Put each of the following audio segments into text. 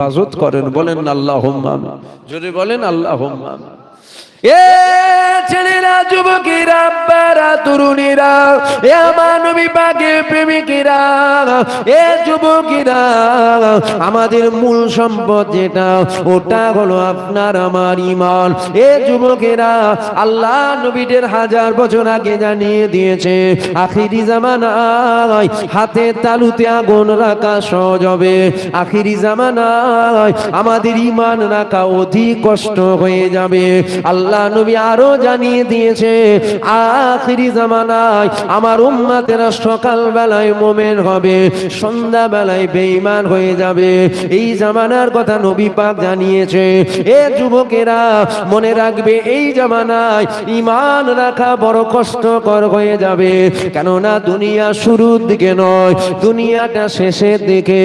হেফাজত করেন, বলেন আল্লাহুম্মা আমিন। জোরে বলেন আল্লাহুম্মা আমিন। এ ছেলেরা, যুবকেরা, আব্বারা, তরুণীরা, এ আমার নবী পাকের প্রেমিকেরা, এ যুবকেরা, আমাদের মূল সম্পদ যেটা, ওটা হলো আপনার আমার ঈমান। এ যুবকেরা, আল্লাহ নবীদের 1000 বছর আগে জানিয়ে দিয়েছে আখিরি জামানায় হাতে তালুতে আগুন রাখা সহজ হবে। আখিরি জামানায় আমাদের ঈমান রাখা অধিক কষ্ট হয়ে যাবে। আল্লাহ নবী আরো জানিয়ে দিয়েছে আখিরি জামানায় আমার উম্মতেরা সকাল বেলায় মুমিন হবে, সন্ধ্যা বেলায় বেঈমান হয়ে যাবে। এই জামানার কথা নবী পাক জানিয়েছে। এ যুবকেরা, মনে রাখবে এই জামানায় ঈমান রাখা বড় কষ্টকর হয়ে যাবে। কেননা দুনিয়া শুরুর দিকে নয়, দুনিয়াটা শেষের দিকে।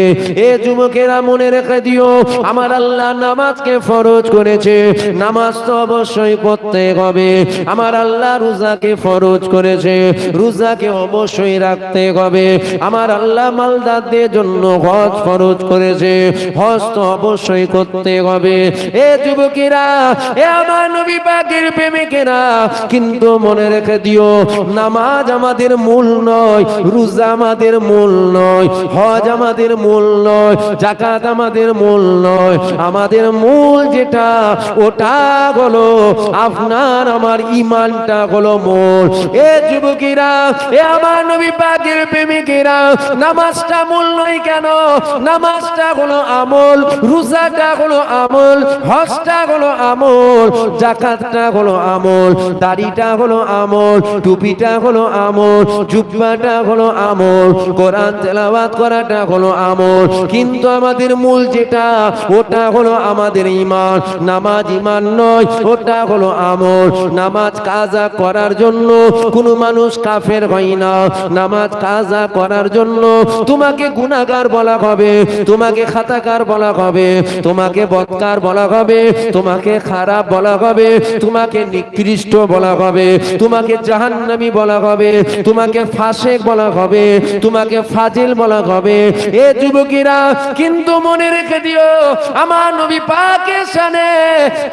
এ যুবকেরা, মনে রেখে দিও, আমার আল্লাহ নামাজকে ফরজ করেছে, নামাজ তো অবশ্যই পড়তে হবে। আমার আল্লাহ রোজাকে ফরজ করেছে, রোজাকে অবশ্যই রাখতে হবে। আমার আল্লাহ মালদারদের জন্য হজ ফরজ করেছে, হজ তো অবশ্যই করতে হবে। এ যুবকেরা, এ আমার নবী পাকের প্রেমিকেরা, কিন্তু মনে রেখে দিও, নামাজ আমাদের মূল নয়, রোজা আমাদের মূল নয়, হজ আমাদের মূল নয়, যাকাত আমাদের মূল নয়। আমাদের মূল যেটা, ওটা হলো আপনার আমার ঈমানটা হলো মূল। এ যুবকেরা, এ আমার নবী পাকের প্রেমিকেরা, নামাজটা মূল নয় কেন? নামাজটা হলো আমল, রোজাটা হলো আমল, হজটা হলো আমল, যাকাতটা হলো আমল, দাড়িটা হলো আমল, টুপিটা হলো আমল, জুব্বাটা হলো আমল, কোরআন তেলাওয়াত করাটা হলো আমল। কিন্তু আমাদের মূল যেটা, ওটা হলো আমাদের ঈমান। নামাজ ঈমান নয়, ওটা হলো আমল। নামাজ কাজা করার জন্য কোনো মানুষ কাফের হয় না। নামাজ কাজা করার জন্য তোমাকে গুনাহগার বলা হবে, তোমাকে খাতাকার বলা হবে, তোমাকে বদকার বলা হবে, তোমাকে খারাপ বলা হবে, তোমাকে নিকৃষ্ট বলা হবে, তোমাকে জাহান্নামী বলা হবে, তোমাকে ফাসেক বলা হবে, তোমাকে ফাজিল বলা হবে। এ যুবকেরা, কিন্তু মনে রেখে দিও, আমার নবী পাকের শানে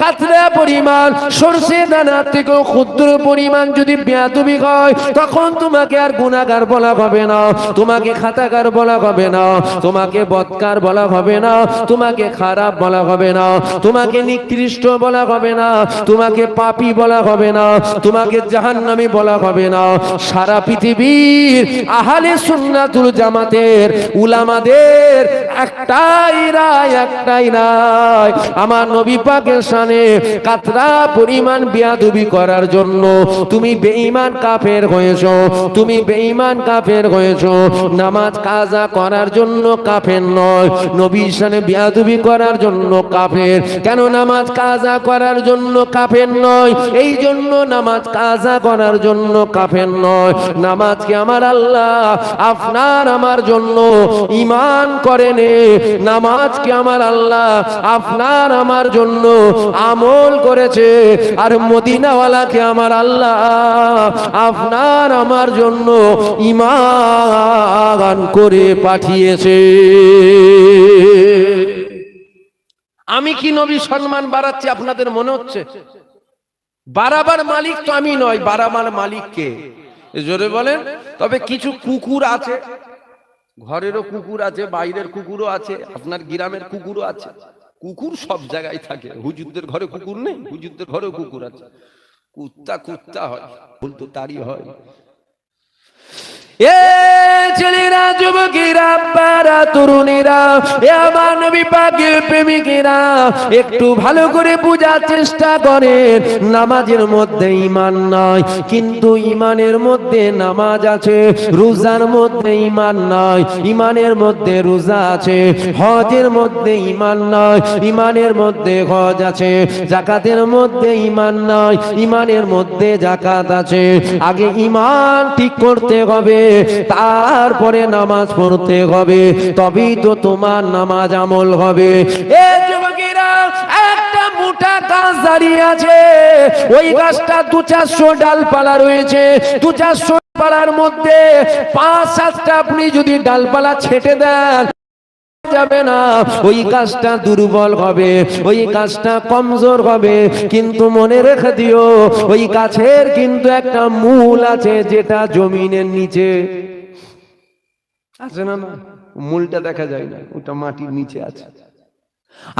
কাতরা পরিমাণ সরষে দানার থেকে ক্ষুদ্র পরিমাণ যদি বেয়াদবি হয়, তখন তোমাকে আর গুনাহগার বলা হবে না, তোমাকে খাতাকার বলা হবে না, তোমাকে বদকার বলা হবে না, তোমাকে খারাপ বলা হবে না, তোমাকে নিকৃষ্ট বলা হবে না, তোমাকে পাপী বলা হবে না, তোমাকে জাহান্নামী বলা হবে না। সারা পৃথিবীর আহলে সুন্নাতুল জামাতের উলামাদের একটাই রায়, একটাই রায়, আমার নবী পাকের শানে কাতরা পরিমাণ বেয়াদবি করার জন্য তুমি বেঈমান কাফের হয়েছো, তুমি বেঈমান কাফের হয়েছো। নামাজ কাজা করার জন্য কাফের নয়, নবীর শানে বেয়াদবি করার জন্য কাফের। কেন নামাজ কাজা করার জন্য কাফের নয়? এই জন্য নামাজ কাজা করার জন্য কাফের নয়, নামাজকে আমার আল্লাহ আপনার আমার জন্য ঈমান করেনে, নামাজকে আমার আল্লাহ আপনার আমার জন্য আমল করেছে। আর মদিনাওয়ালাকে আমার আল্লাহ আপনার আমার জন্য ঈমান করে পাঠিয়েছে। আমি কি নবী সম্মান বাড়াচ্ছি আপনাদের মনে হচ্ছে? বাড়াবার মালিক তো আমি নয়, বাড়াবার মালিক কে? জোরে বলেন। তবে কিছু কুকুর আছে, ঘরেরও কুকুর আছে, বাইরের কুকুরও আছে, আপনার গ্রামের কুকুরও আছে। কুকুর সব জায়গায় থাকে। হুজুরদের ঘরে কুকুর নেই? হুজুরদের ঘরেও কুকুর আছে। কুত্তা কুত্তা হয়, ভুল তো তারই হয়। এ ছেলেরা, যুবকেরা, আব্বারা, তরুণীরা, এ আমার নবী পাকের প্রেমিকেরা, একটু ভালো করে বোঝার চেষ্টা করেন। নামাজের মধ্যে ঈমান নাই, কিন্তু ঈমানের মধ্যে নামাজ আছে। রোজার মধ্যে ঈমান নাই, ঈমানের মধ্যে রোজা আছে। হজের মধ্যে ঈমান নাই, ঈমানের মধ্যে হজ আছে। যাকাতের মধ্যে ঈমান নাই, ঈমানের মধ্যে যাকাত আছে। আগে ঈমান ঠিক করতে হবে, তারপরে নামাজ পড়তে হবে, তবেই তো তোমার নামাজ আমল হবে। এ যুবকেরা, একটা মোটা গাছ দাঁড়িয়ে আছে, ওই গাছটা 200-400 ডালপালা রয়েছে। 200-400 ডালপালার মধ্যে 5-7টা আপনি যদি ডালপালা ছেটে দেন, যাবে না, ওই কাজটা দুর্বল হবে, ওই কাজটা কমজোর হবে। কিন্তু মনে রেখে দিও, ওই গাছের কিন্তু একটা মূল আছে, যেটা জমিনের নিচে আছে। না, মূলটা দেখা যায় না, ওটা মাটির নিচে আছে।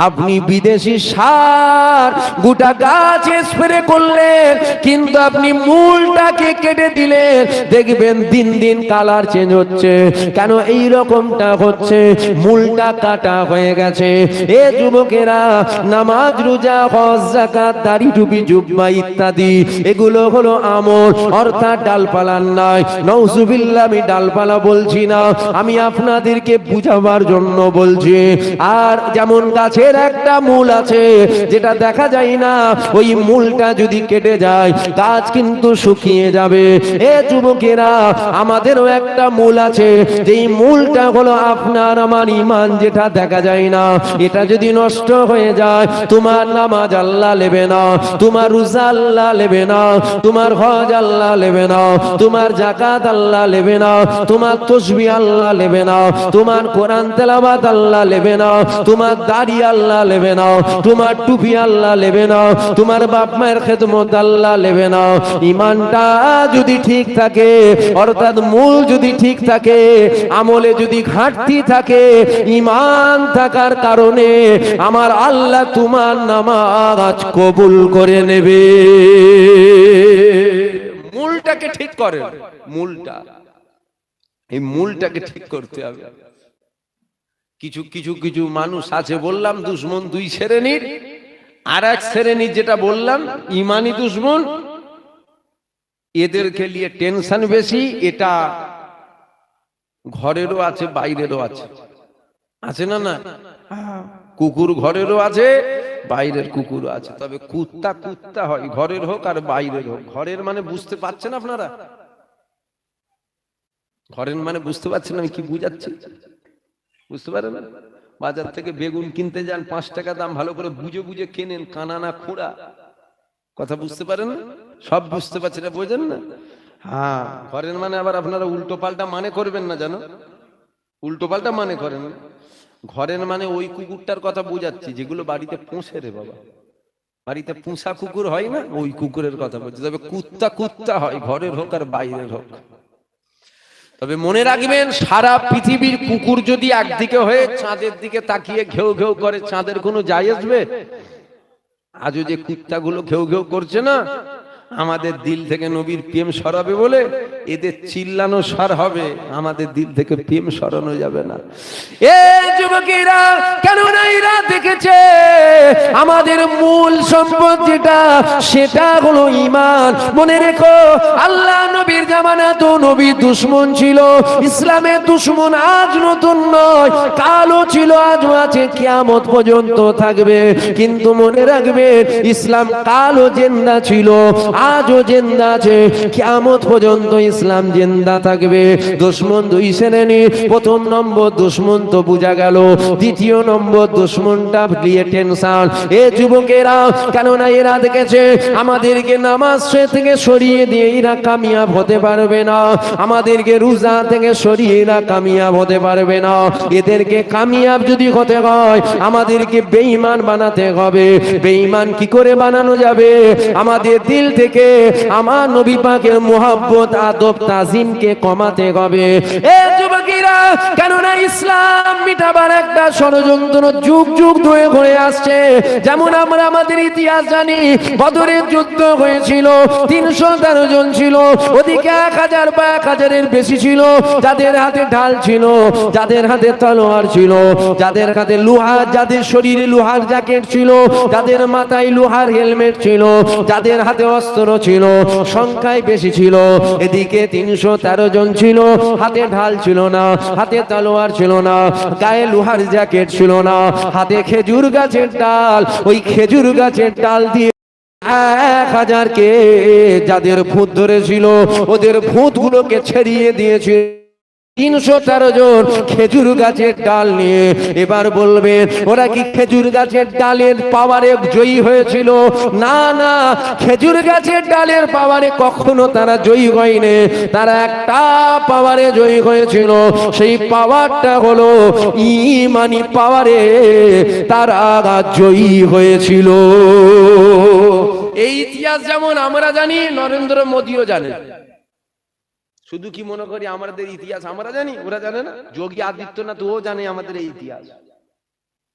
আপনি বিদেশি সার গোটা গাছ স্প্রে করলেন, কিন্তু আপনি মূলটাকে কেটে দিলেন, দেখবেন দিন দিন কালার চেঞ্জ হচ্ছে। কেন এই রকমটা হচ্ছে? মূলটা কাটা হয়ে গেছে। এ যুবকেরা, নামাজ, রোজা, হজ, যাকাত, দাড়ি, টুপি, জুব্বা ইত্যাদি এগুলো হলো আমল, অর্থাৎ ডালপালার নয়। নাউজুবিল্লাহ, আমি ডালপালা বলছি না, আমি আপনাদেরকে বুঝাবার জন্য বলছি। আর যেমন গাছের একটা মূল আছে যেটা দেখা যায় না, ওই মূলটা যদি কেটে যায় গাছ কিন্তু শুকিয়ে যাবে। এ যুবকেরা, আমাদেরও একটা মূল আছে, যেই মূলটা হলো আপনার আমার ঈমান, যেটা দেখা যায় না। এটা যদি নষ্ট হয়ে যায়, তোমার নামাজ আল্লাহ নেবে না, তোমার রোজা আল্লাহ নেবে না, তোমার হজ আল্লাহ নেবে না, তোমার যাকাত আল্লাহ নেবে না, তোমার তাসবিহ আল্লাহ নেবে না, তোমার কোরআন তেলাওয়াত আল্লাহ নেবে না, তোমার দাড়ি আল্লাহ নেবে না, তোমার টুপি আল্লাহ নেবে না, তোমার বাপ মায়ের খেদমত আল্লাহ নেবে না। ঈমানটা যদি ঠিক থাকে, অর্থাৎ মূল যদি ঠিক থাকে, আমলে যদি ঘাটতি থাকে, ঈমান থাকার কারণে আমার আল্লাহ তোমার নামাজ কবুল করে নেবে। মূলটাকে ঠিক করেন, মূলটা, এই মূলটাকে ঠিক করতে হবে। কিছু কিছু কিছু মানুষ আছে, বললাম দুশ্মন দুই শ্রেণীর। আর এক শ্রেণীর যেটা বললাম ইমানি দুশ্মন, এদেরকে নিয়ে টেনশন বেশি। এটা ঘরেরও আছে, বাইরেরও আছে, আছে না? না, কুকুর ঘরেরও আছে, বাইরের কুকুরও আছে। তবে কুত্তা কুত্তা হয়, ঘরের হোক আর বাইরের হোক। ঘরের মানে বুঝতে পারছেন আপনারা? ঘরের মানে বুঝতে পারছেন আমি কি বুঝাচ্ছি? বুঝতে পারেন? বাজার থেকে বেগুন কিনতে যান, 5 টাকা দাম, ভালো করে বুঝে বুঝে কেনেন, কানা না খোঁড়া। কথা বুঝতে পারেন না? সব বুঝতে পারছেন, বোঝেন না? হ্যাঁ, ঘরের মানে আবার আপনারা উল্টো পাল্টা মানে করবেন না, জানো? উল্টো পাল্টা মানে করেন। ঘরের মানে ওই কুকুরটার কথা বুঝাচ্ছি যেগুলো বাড়িতে পোষে রে বাবা, বাড়িতে পোষা কুকুর হয় না, ওই কুকুরের কথা বলছি। তবে কুত্তা কুত্তা হয়, ঘরের হোক আর বাইরের হোক। তবে মনে রাখবেন, সারা পৃথিবীর কুকুর যদি একদিকে হয়ে চাঁদের দিকে তাকিয়ে ঘেউ ঘেউ করে, চাঁদের কোনো যায় আসবে? আজও যে কুত্তাগুলো ঘেউ ঘেউ করছে না, আমাদের দিল থেকে নবীর প্রেম সরাবে বলে এদের চিল্লানো সর হবে, আমাদের দিল থেকে প্রেম সরানো যাবে না। এ যুবকেরা, কেন না এরা দেখেছে আমাদের মূল সম্পদ যেটা, সেটা হলো ঈমান। মনে রেখো, আল্লাহ নবীর জামানা তো নবীর দুশমন ছিল, ইসলামের দুশমন আজ নতুন নয়, কালও ছিল, আজও আছে, কিয়ামত পর্যন্ত থাকবে। কিন্তু মনে রাখবেন, ইসলাম কালও জিন্দা ছিল, আজও জিন্দা আছে, কিয়ামত পর্যন্ত ইসলাম জিন্দা থাকবে। দুশমন দুই শ্রেণীর। প্রথম নম্বর দুশমন তো বোঝা গেল, দ্বিতীয় নম্বর দুশমনটা নিয়ে টেনশন। এ যুবকেরা, কেননা এরা দেখেছে আমাদেরকে নামাজ থেকে সরিয়ে দিয়ে এরা কামিয়াব হতে পারবে না, আমাদেরকে রোজা থেকে সরিয়ে এরা কামিয়াব হতে পারবে না। এদেরকে কামিয়াব যদি হতে হয়, আমাদেরকে বেঈমান বানাতে হবে। বেঈমান কি করে বানানো যাবে? আমাদের দিল থেকে আমার নবী পাকের মুহাব্বত, আদব, তাজিমকে কমাতে হবে। এ যুবকেরা, কেননা ইসলাম মিটাবার একটা ষড়যন্ত্র যুগ যুগ ধরে ঘুরে আসছে। যেমন আমরা আমাদের ইতিহাস জানি, বদরের যুদ্ধ হয়েছিল, 313 জন ছিল, ওদিকে 1000 বা 1000-এর বেশি ছিল, যাদের হাতে ঢাল ছিল, যাদের হাতে তলোয়ার ছিল, যাদের হাতে লোহার, যাদের শরীরে লোহার জ্যাকেট ছিল, যাদের মাথায় লোহার হেলমেট ছিল, যাদের হাতে অস্ত্র ছিল, সংখ্যায় বেশি ছিল। এদিকে 313 জন ছিল, হাতে ঢাল ছিল না, হাতে তলোয়ার ছিল না, গায়ে লোহার জ্যাকেট ছিল না, হাতে খেজুর গাছের ডাল, ওই খেজুর গাছের ডাল দিয়ে 1000-কে যাদের ভূত ধরেছিল, ওদের ভূতগুলোকে ছেড়িয়ে দিয়েছিল। 313 জন খেজুর গাছের ডাল নিয়ে এবার বলবেন ওরা কি খেজুর গাছের ডালের পাওয়ারে জয়ী হয়েছিল? না না, খেজুর গাছের ডালের পাওয়ারে কখনো তারা জয়ী হয়নি। তারা একটা পাওয়ারে জয়ী হয়েছিল, সেই পাওয়ারটা হলো ঈমানি পাওয়ারে তারা জয়ী হয়েছিল। এই ইতিহাস যেমন আমরা জানি, নরেন্দ্র মোদীও জানেন। শুধু কি মনে করি আমাদের ইতিহাস আমরা জানি, ওরা জানে না? যোগী আদিত্যনাথ ও জানে আমাদের এই ইতিহাস।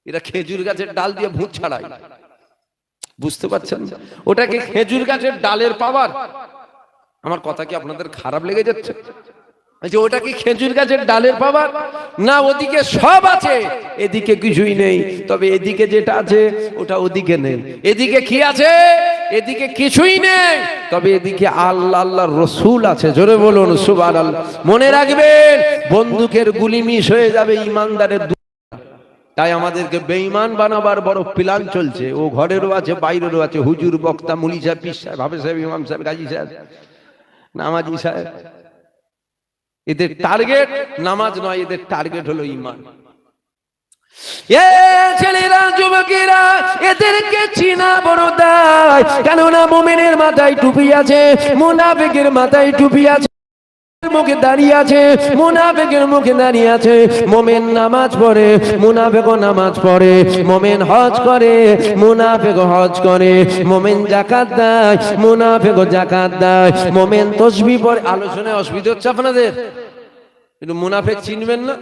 এরা খেজুর গাছের ডাল দিয়ে ভূত ছাড়ায়, বুঝতে পারছেন? ওটাকে খেজুর গাছের ডালের পাওয়ার। আমার কথা কি আপনাদের খারাপ লেগে যাচ্ছে? ওটা কি খেজুর গাছের ডালের পাওয়ার না? ওদিকে সব আছে, এদিকে কিছুই নেই। তবে এদিকে যেটা আছে ওটা ওদিকে নেই। এদিকে কি আছে? এদিকে কিছুই নেই, তবে এদিকে আল্লাহ আল্লাহর রসুল আছে। জোরে বলুন সুবহানাল্লাহ। মনে রাখবেন, বন্দুকের গুলি মিস হয়ে যাবে ইমানদারের। তাই আমাদেরকে বেঈমান বানাবার বড় প্ল্যান চলছে। ও ঘরেরও আছে, বাইরেরও আছে। হুজুর, বক্তা, মুলি সাহেব, পীর সাহেব, হাফেজ সাহেব, ইমাম সাহেব, গাজী সাহেব, নামাজি সাহেব, এদের টার্গেট নামাজ নয়, এদের টার্গেট হলো ঈমান। ছেলেরা, যুবকেরা, এদেরকে চিনা বড় দায়। কেননা মুমিনের মাথায় টুপি আছে, মুনাফিকের মাথায় টুপি আছে, মুখে দাঁড়িয়ে আছে, মুনাফিকের মুখে দাঁড়িয়ে আছে। মুমিন নামাজ পড়ে, মুনাফিকও নামাজ পড়ে। মুমিন হজ করে, মুনাফিকও হজ করে। মুমিন যাকাত দেয়, মুনাফিকও যাকাত দেয়। মুমিন তাসবিহ পড়ে। আলোচনায় অসুবিধা হচ্ছে আপনাদের? কিন্তু মুনাফিক চিনবেন না,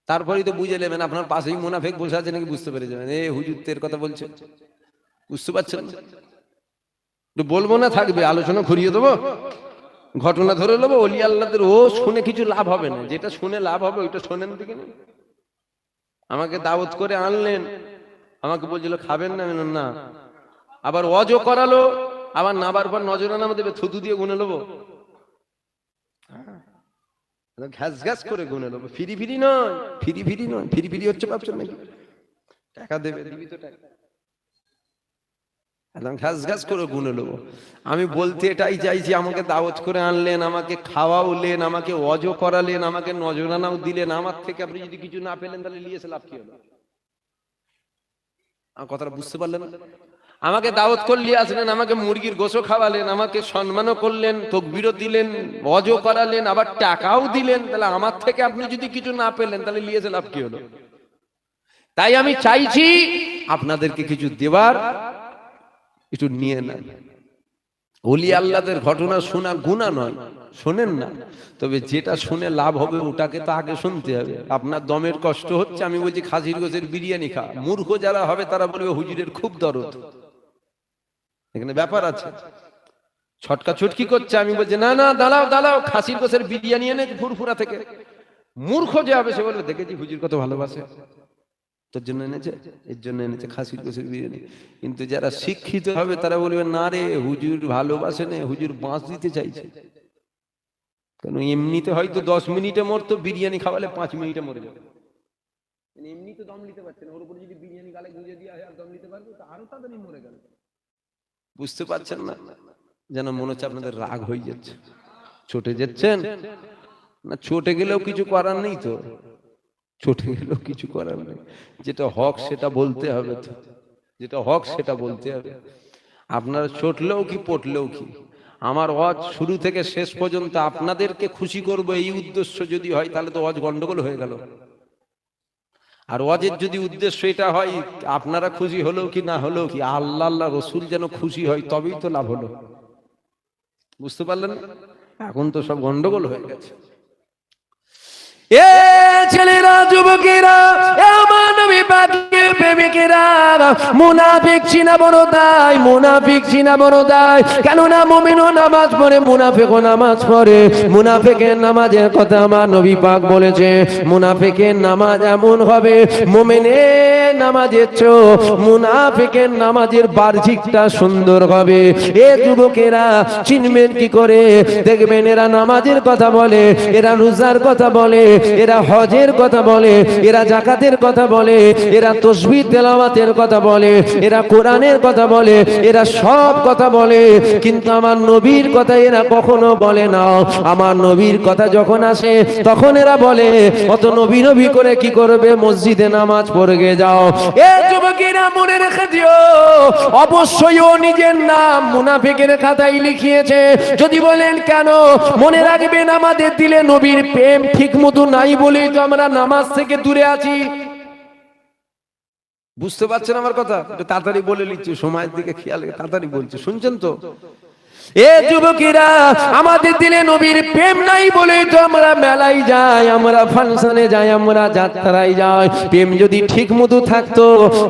তারপরেই তো বুঝে নেবেন। আপনার পাশেই মুনাফিক বসে আছে নাকি বুঝতে পেরে যাবেন। এ হুজুর তের কথা বলছে, বুঝতে পারছেন? বলবো না, থাকবে, আলোচনা ঘুরিয়ে দেবো, ঘটনা ধরে নেবো। ওলি আল্লাহদের ও শুনে কিছু লাভ হবে না। যেটা শুনে লাভ হবে ওইটা শোনেন দিকে না। আমাকে দাওয়াত করে আনলেন, আমাকে বলছিল খাবেন না, না। আবার ওয়াজও করালো, আবার নাবার পর নজরানা দেবে, থুতু দিয়ে গুনে নেবো, ঘাস ঘাস করে গুনে নেবো। ফিরি ফিরি নয়, ফিরি ফিরি নয়। ফিরি ফিরি হচ্ছে ভাবছেন নাকি? টাকা দেবে, দিবি তো টাকা। একদম ঘাস ঘাস করে গুনে নেবো। আমি বলতে এটাই চাইছি, আমাকে দাওয়াত করে আনলেন, আমাকে খাওয়ালেন, আমাকে ওয়াজও করালেন, আমাকে নজরানাও দিলেন। আমার থেকে আপনি যদি কিছু না পেলেন তাহলে নিয়েছে লাভ কি হলো? আমার কথাটা বুঝতে পারলেন? আমাকে দাওয়াত করলে আসলেন, আমাকে মুরগির গোশত খাওয়ালেন, আমাকে সম্মানও করলেন, তাকবীরও দিলেন, ওয়াজও করালেন, আবার টাকাও দিলেন। তাহলে আমার থেকে আপনি যদি কিছু না পেলেন তাহলে নিয়েছে লাভ কি হলো? তাই আমি চাইছি আপনাদেরকে কিছু দেবার, একটু নিয়ে নেন। ওলি আল্লাহদের ঘটনা শোনা গুনাহ নয়, শোনেন না। তবে যেটা শুনে লাভ হবে ওটাকে তো আগে শুনতে হবে। আপনার দমের কষ্ট হচ্ছে, আমি বলছি খাসির গোশের বিরিয়ানি খা। মূর্খ যারা হবে তারা বলবে হুজুরের খুব দরদ। এখানে ব্যাপার আছে। ছটকা ছটকি করছে, আমি বলছি না না, দাঁড়াও দাঁড়াও, খাসির গোশের বিরিয়ানি এনে ফুরফুরা থেকে। মূর্খ যে হবে সে বলবে দেখেছি হুজুর কত ভালোবাসে, তোর জন্য এনেছে, এর জন্য এনেছে খাসির গোশের বিরিয়ানি। কিন্তু যারা শিক্ষিত হবে তারা বলবে না রে, হুজুর ভালোবাসে না, হুজুর বাঁশ দিতে চাইছে। কেন এমনিতে হয়তো 10 মিনিটে মরতো, বিরিয়ানি খাওয়ালে 5 মিনিটে মরে যাবে। এমনি তো দম নিতে পারছে না, ওর উপরে যদি বিরিয়ানি গালে গুঁজে দিয়ে আর দম নিতে পারবে তো আরো তাড়াতাড়ি মরে গেল। বুঝতে পারছেন না? যেন মনে হচ্ছে আপনাদের রাগ হয়ে যাচ্ছে, চটে যাচ্ছেন না। চটে গেলেও কিছু করার নেই তো, চটে গেলেও কিছু করার নেই। যেটা হক সেটা বলতে হবে তো, যেটা হক সেটা বলতে হবে। আপনারা চটলেও কি পটলেও কি, আমার ওয়াজ শুরু থেকে শেষ পর্যন্ত আপনাদেরকে খুশি করব এই উদ্দেশ্য যদি হয় তাহলে তো ওয়াজ গন্ডগোল হয়ে গেল। আর ওয়াজের যদি উদ্দেশ্য এটা হয় আপনারা খুশি হলেও কি না হলেও কি, আল্লাহ আল্লাহ রসুল যেন খুশি হয়, তবেই তো লাভ হলো। বুঝতে পারলেন? এখন তো সব গন্ডগোল হয়ে গেছে। এ ছেলেরা, যুবকেরা, আমার নবী পাকের প্রেমিকেরা, মুনাফিক চিনা বড় দায়, মুনাফিক চিনা বড় দায়। কেননা মুমিনও নামাজ পড়ে, মুনাফিকও নামাজ পড়ে। মুনাফিকের নামাজের কথা আমার নবী পাক বলেছে, মুনাফিকের নামাজ এমন হবে মুমিনের নামাজের চেয়ে মুনাফিকের নামাজের বাহ্যিকটা সুন্দর হবে। এ যুবকেরা, চিনবেন কি করে? দেখবেন এরা নামাজের কথা বলে, এরা রোজার কথা বলে, এরা হজের কথা বলে, এরা যাকাতের কথা বলে, এরা তাসবিহ তেলাওয়াতের কথা কথা বলে, এরা কোরআনের কথা বলে, এরা সব কথা বলে, কিন্তু আমার নবীর কথা এরা কখনো বলে না। আমার নবীর কথা যখন আসে তখন এরা বলে অত নবী নবী করে কি করবে, মসজিদে নামাজ পড়ে যাও। এ যুবকেরা মনে রেখে দিও, অবশ্যই ও নিজের নাম মুনাফিকের খাতায় লিখিয়েছে। যদি বলেন কেন, মনে রাখবেন আমাদের দিলে নবীর প্রেম ঠিক মতো নাই বলেই তো আমরা নামাজ থেকে দূরে আছি। বুঝতে পারছেন আমার কথা? একটু তাড়াতাড়ি বলে নিচ্ছি, সময়ের দিকে খেয়াল রেখে তাড়াতাড়ি বলছি, শুনছেন তো? এ যুবকেরা, আমাদের দিলে নবীর প্রেম নাই বলেই তো আমরা মেলায় যাই, আমরা ফাংশনে যাই, আমরা যাত্রায় যাই। প্রেম যদি ঠিক মতো থাকতো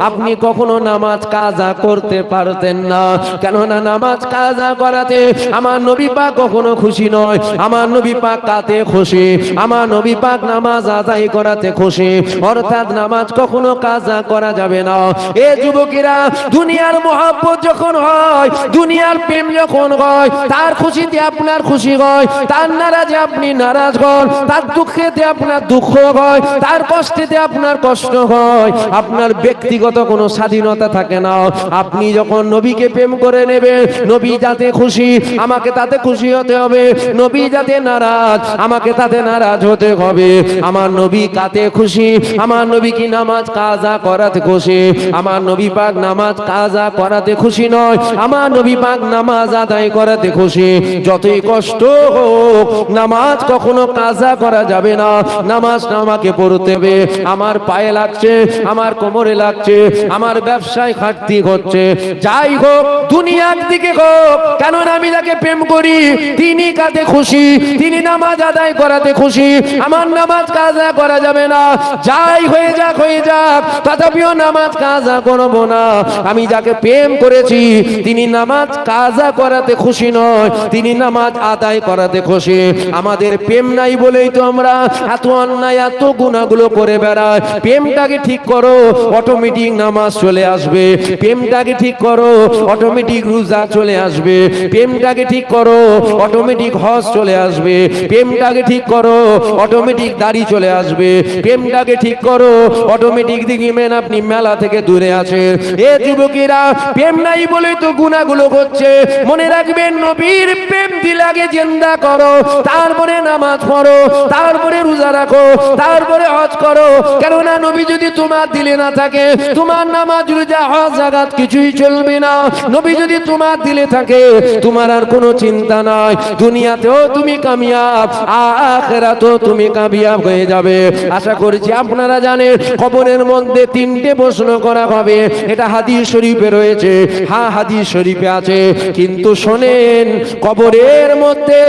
আপনি কখনো নামাজ কাজা করতে পারতেন না। কেননা নামাজ কাজা করাতে আমার নবী পাক কখনো খুশি নয়। আমার নবী পাক কাতে খুশি, আমার নবী পাক নামাজ আদায় করাতে খুশি। অর্থাৎ নামাজ কখনো কাজা করা যাবে না। এ যুবকেরা, দুনিয়ার মহব্বত যখন হয়, দুনিয়ার প্রেম যখন হয়, তার খুশিতে আপনার খুশি হয়, তার নারাজে আপনি নারাজ হন, তার দুঃখেতে আপনার দুঃখ হয়, তার কষ্টেতে আপনার কষ্ট হয়। আপনার ব্যক্তিগত কোনো স্বাধীনতা থাকে না। আপনি যখন নবীকে প্রেম করে নেবেন, নবী যাতে খুশি আমাকে তাতে খুশি হতে হবে, নবী যাতে নারাজ আমাকে তাতে নারাজ হতে হবে। আমার নবী কাতে খুশি, আমার নবী কি নামাজ কাজা করাতে খুশি। আমার নবী পাক নামাজ কাজা করাতে খুশি নয়, আমার নবী পাক নামাজ আদায় করাতে খুশি। যতই কষ্ট হোক নামাজ কখনো কাজা করা যাবে না। নামাজ আমাকে পড়তে হবে। আমার পায়ে লাগছে, আমার কোমরে লাগছে, আমার ব্যবসায় ঘাটতি হচ্ছে, যাই হোক দুনিয়ার দিকে হোক, কেননা আমি যাকে প্রেম করি তিনি কাতে খুশি, তিনি নামাজ আদায় করাতে খুশি। আমার নামাজ কাজা করা যাবে না, যাই হয়ে যাক হয়ে যাক, তথাপিও নামাজ কাজা করব না। আমি যাকে প্রেম করেছি তিনি নামাজ কাজা করাতে খুশি নয়, তিনি নামাজ আদায় করাতে খুশি। আমাদের প্রেম নাই বলেই তো আমরা এত অন্যায় এত গুনাহগুলো করে বেড়াই। প্রেমটাকে ঠিক করো, অটোমেটিক নামাজ চলে আসবে। প্রেমটাকে ঠিক করো, অটোমেটিক রোজা চলে আসবে। প্রেমটাকে ঠিক করো, অটোমেটিক হজ চলে আসবে। প্রেমটাকে ঠিক করো, অটোমেটিক দাড়ি চলে আসবে। প্রেমটাকে ঠিক করো, অটোমেটিক দেখবেন আপনি মেলা থেকে দূরে আছেন। এ যুবকেরা, প্রেম নাই বলেই তো গুনাহগুলো হচ্ছে। মনে রাখবেন, নবীর প্রেম দিল আগে জিন্দা করো, তারপরে নামাজ পড়ো, তারপরে রোজা রাখো, তারপরে হজ করো। কেননা নবী যদি তোমার দিলে না থাকে, তোমার নামাজ রোজা হজ জাকাত কিছুই চলবে না। নবী যদি তোমার দিলে থাকে, তোমার আর কোনো চিন্তা নাই। দুনিয়াতেও তুমি কামিয়াব, আখিরাতেও তুমি কামিয়াব হয়ে যাবে। আশা করছি আপনারা জানেন কবরের মধ্যে তিনটে প্রশ্ন করা হবে। এটা হাদিস শরীফে রয়েছে। হ্যাঁ, হাদিস শরীফে আছে, কিন্তু শোনেন, কবরের মধ্যে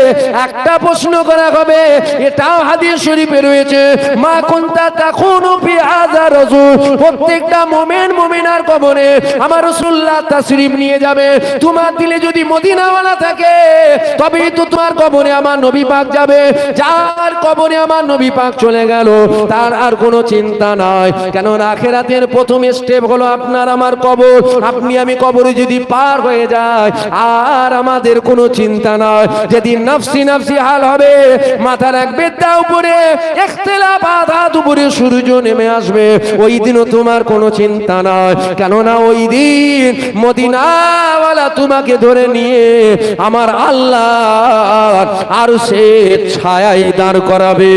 একটা প্রশ্ন করা হবে, এটাও হাদিস শরীফে রয়েছে। মা কুনতা তাকুনু ফি হাযা রাজুল, প্রত্যেকটা মুমিন মুমিনার কবরে আমার রাসূলুল্লাহ তাশরীফ নিয়ে যাবে। তোমার দিলে যদি মদিনাওয়ালা থাকে তবেই তো তোমার কবরে আমার নবী পাক যাবে। যার কবরে আমার নবী পাক চলে গেল তার আর কোনো চিন্তা নাই। কেন আখিরাতের প্রথম স্টেপ হলো আপনার আমার কবর। আপনি আমি কবরে যদি পার হয়ে যায় আর আমাদের কোনো চিন্তা নাই। যেদিন নফসি নফসি হাল হবে, মাথা রাখবে তা উপরে, ইখতিলাফ আদাত উপরে সূর্য নেমে আসবে, ওই দিনও তোমার কোনো চিন্তা নাই। কেননা ওই দিন মদিনাওয়ালা তোমাকে ধরে নিয়ে আমার আল্লাহ আর সে ছায়ায় দাঁড় করাবে।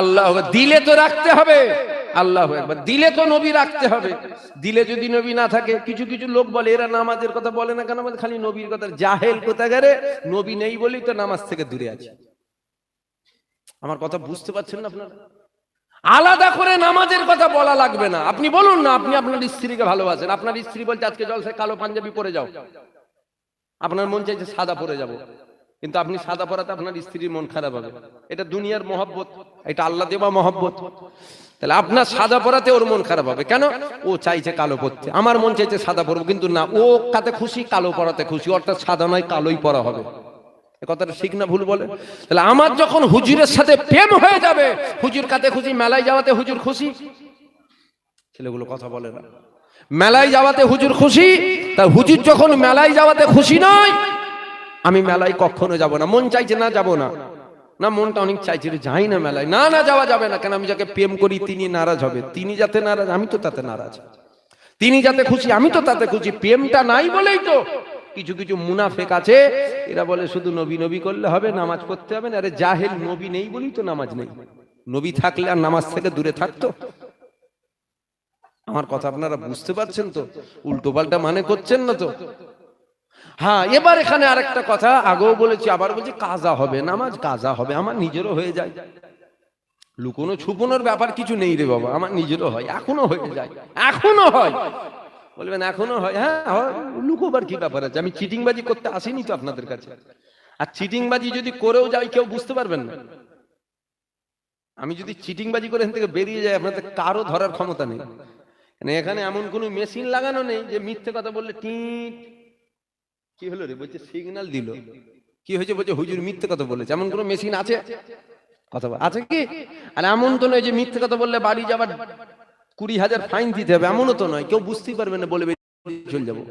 আল্লাহ দিলে তো রাখতে হবে, আল্লাহ একবার দিলে তো নবী রাখতে হবে। দিলে যদি নবী না থাকে, কিছু কিছু লোক বলে এরা নামাজের কথা বলে না কেন, বলে খালি নবীর কথা। জাহেল কোথাকারে, নবী নেই বলেই তো নামাজ থেকে দূরে আছে। আমার কথা বুঝতে পারছেন না আপনারা? আলাদা করে নামাজের কথা বলা লাগবে না। আপনি বলুন না, আপনি আপনার স্ত্রীকে ভালোবাসেন, আপনার স্ত্রী বলছে আজকে জলসায় কালো পাঞ্জাবি পরে যাও, আপনার মন চাইছে সাদা পরে যাব, কিন্তু আপনি সাদা পরাতে আপনার স্ত্রীর মন খারাপ হবে। এটা দুনিয়ার মহব্বত, এটা আল্লাহ দেওয়া মহব্বত। তাহলে আপনার সাদা পরাতে ওর মন খারাপ হবে কেন? ও চাইছে কালো পরতে, আমার মন চাইছে সাদা পরবো, কিন্তু না, ও কাতে খুশি, কালো পরাতে খুশি, অর্থাৎ সাদা নয় কালোই পরা হবে। কথাটা ঠিক না ভুল বলে? তাহলে আমার যখন হুজুরের সাথে প্রেম হয়ে যাবে, হুজুর কাতে খুশি, মেলায় যাওয়াতে হুজুর খুশি, ছেলেগুলো কথা বলে না, মেলায় যাওয়াতে হুজুর খুশি, তা হুজুর যখন মেলায় যাওয়াতে খুশি নয়, আমি মেলায় কখনো যাব না, মন চাইছে না যাব না, না মনটা অনেক চাইছে যাই না মেলায়, না না যাওয়া যাবে না, কেন আমি যাকে প্রেম করি তিনি নারাজ হবে, তিনি যাতে নারাজ আমি তো তাতে নারাজ, তিনি যাতে খুশি আমি তো তাতে খুশি। প্রেমটা নাই বলেই তো কিছু কিছু মুনাফেক আছে, এরা বলে শুধু নবী নবী করলে হবে, নামাজ পড়তে হবে না। আরে জাহেল, নবী নেই বলেই তো নামাজ নেই, নবী থাকলে আর নামাজ থেকে দূরে থাকতো? আমার কথা আপনারা বুঝতে পারছেন তো? উল্টো পাল্টা মানে করছেন না তো? হ্যাঁ, এবার এখানে আরেকটা কথা আগেও বলেছি আবার বলছি, কাজা হবে, নামাজ কাজা হবে, আমার নিজেরও হয়ে যায়, লুকোনো ছুপোনোর ব্যাপার কিছু নেই রে বাবা, আমার নিজেরও হয়, এখনো হয়ে যায়, এখনো হয়। বলবেন এখনো হয়? হ্যাঁ হয়, লুকোবার কি ব্যাপার আছে? আমি চিটিংবাজি করতে আসিনি তো আপনাদের কাছে, আর চিটিংবাজি যদি করেও যাই কেউ বুঝতে পারবেন না। আমি যদি চিটিংবাজি করে এখান থেকে বেরিয়ে যাই আপনাদের কারো ধরার ক্ষমতা নেই, এখানে এমন কোন মেশিন লাগানো নেই যে মিথ্যে কথা বললে টিট কি হলো রে বলছে সিগন্যাল দিল, কি হয়েছে বলছে হুজুর মিথ্যে কথা বলেছে, এমন কোন মেশিন আছে? কথা আছে কি? আর এমন তো নয় যে মিথ্যে কথা বললে বাড়ি যাবার 20,000 ফাইন দিতে হবে, এমনও তো নয়, কেউ বুঝতেই পারবে না, বলে চলে যাবো।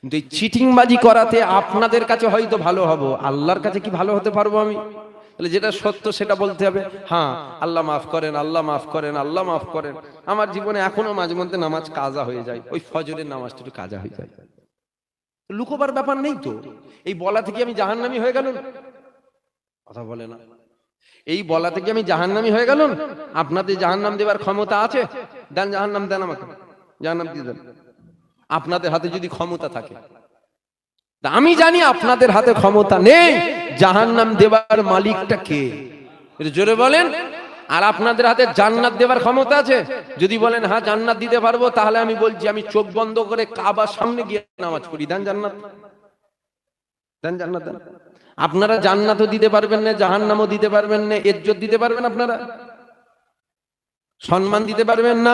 কিন্তু এই চিটিংবাজি করাতে আপনাদের কাছে হয়তো ভালো হবো, আল্লাহর কাছে কি ভালো হতে পারবো আমি? তাহলে যেটা সত্য সেটা বলতে হবে। হ্যাঁ আল্লাহ মাফ করেন, আল্লাহ মাফ করেন, আল্লাহ মাফ করেন। আমার জীবনে এখনো মাঝে মধ্যে নামাজ কাজা হয়ে যায়, ওই ফজরের নামাজটা একটু কাজা হয়ে যায়, লুকোবার ব্যাপার নেই তো। এই বলা থেকে আমি জাহান্নামী হয়ে গেল? কথা বলে না। এই বলা থেকে আমি জাহান্নামী হয়ে গেল? আপনাদের জাহান্নাম দেওয়ার ক্ষমতা আছে? দেন জাহান্নাম, দেন আমাকে জাহান্নাম দিয়ে দেন, আপনাদের হাতে যদি ক্ষমতা থাকে। আমি জানি আপনাদের হাতে ক্ষমতা নেই, জাহান্নাম দেওয়ার মালিকটা কে জোরে বলেন। আর আপনাদের হাতে জান্নাত দেওয়ার ক্ষমতা আছে? যদি বলেন হ্যাঁ জান্নাত দিতে পারবো, তাহলে আমি বলছি আমি চোখ বন্ধ করে কাবার সামনে গিয়ে নামাজ পড়ি, দেন জান্নাত, দেন জান্নাত দেন। আপনারা জান্নাতও দিতে পারবেন না, জাহান্নামও দিতে পারবেন না, ইজ্জত দিতে পারবেন আপনারা, সম্মান দিতে পারবেন না।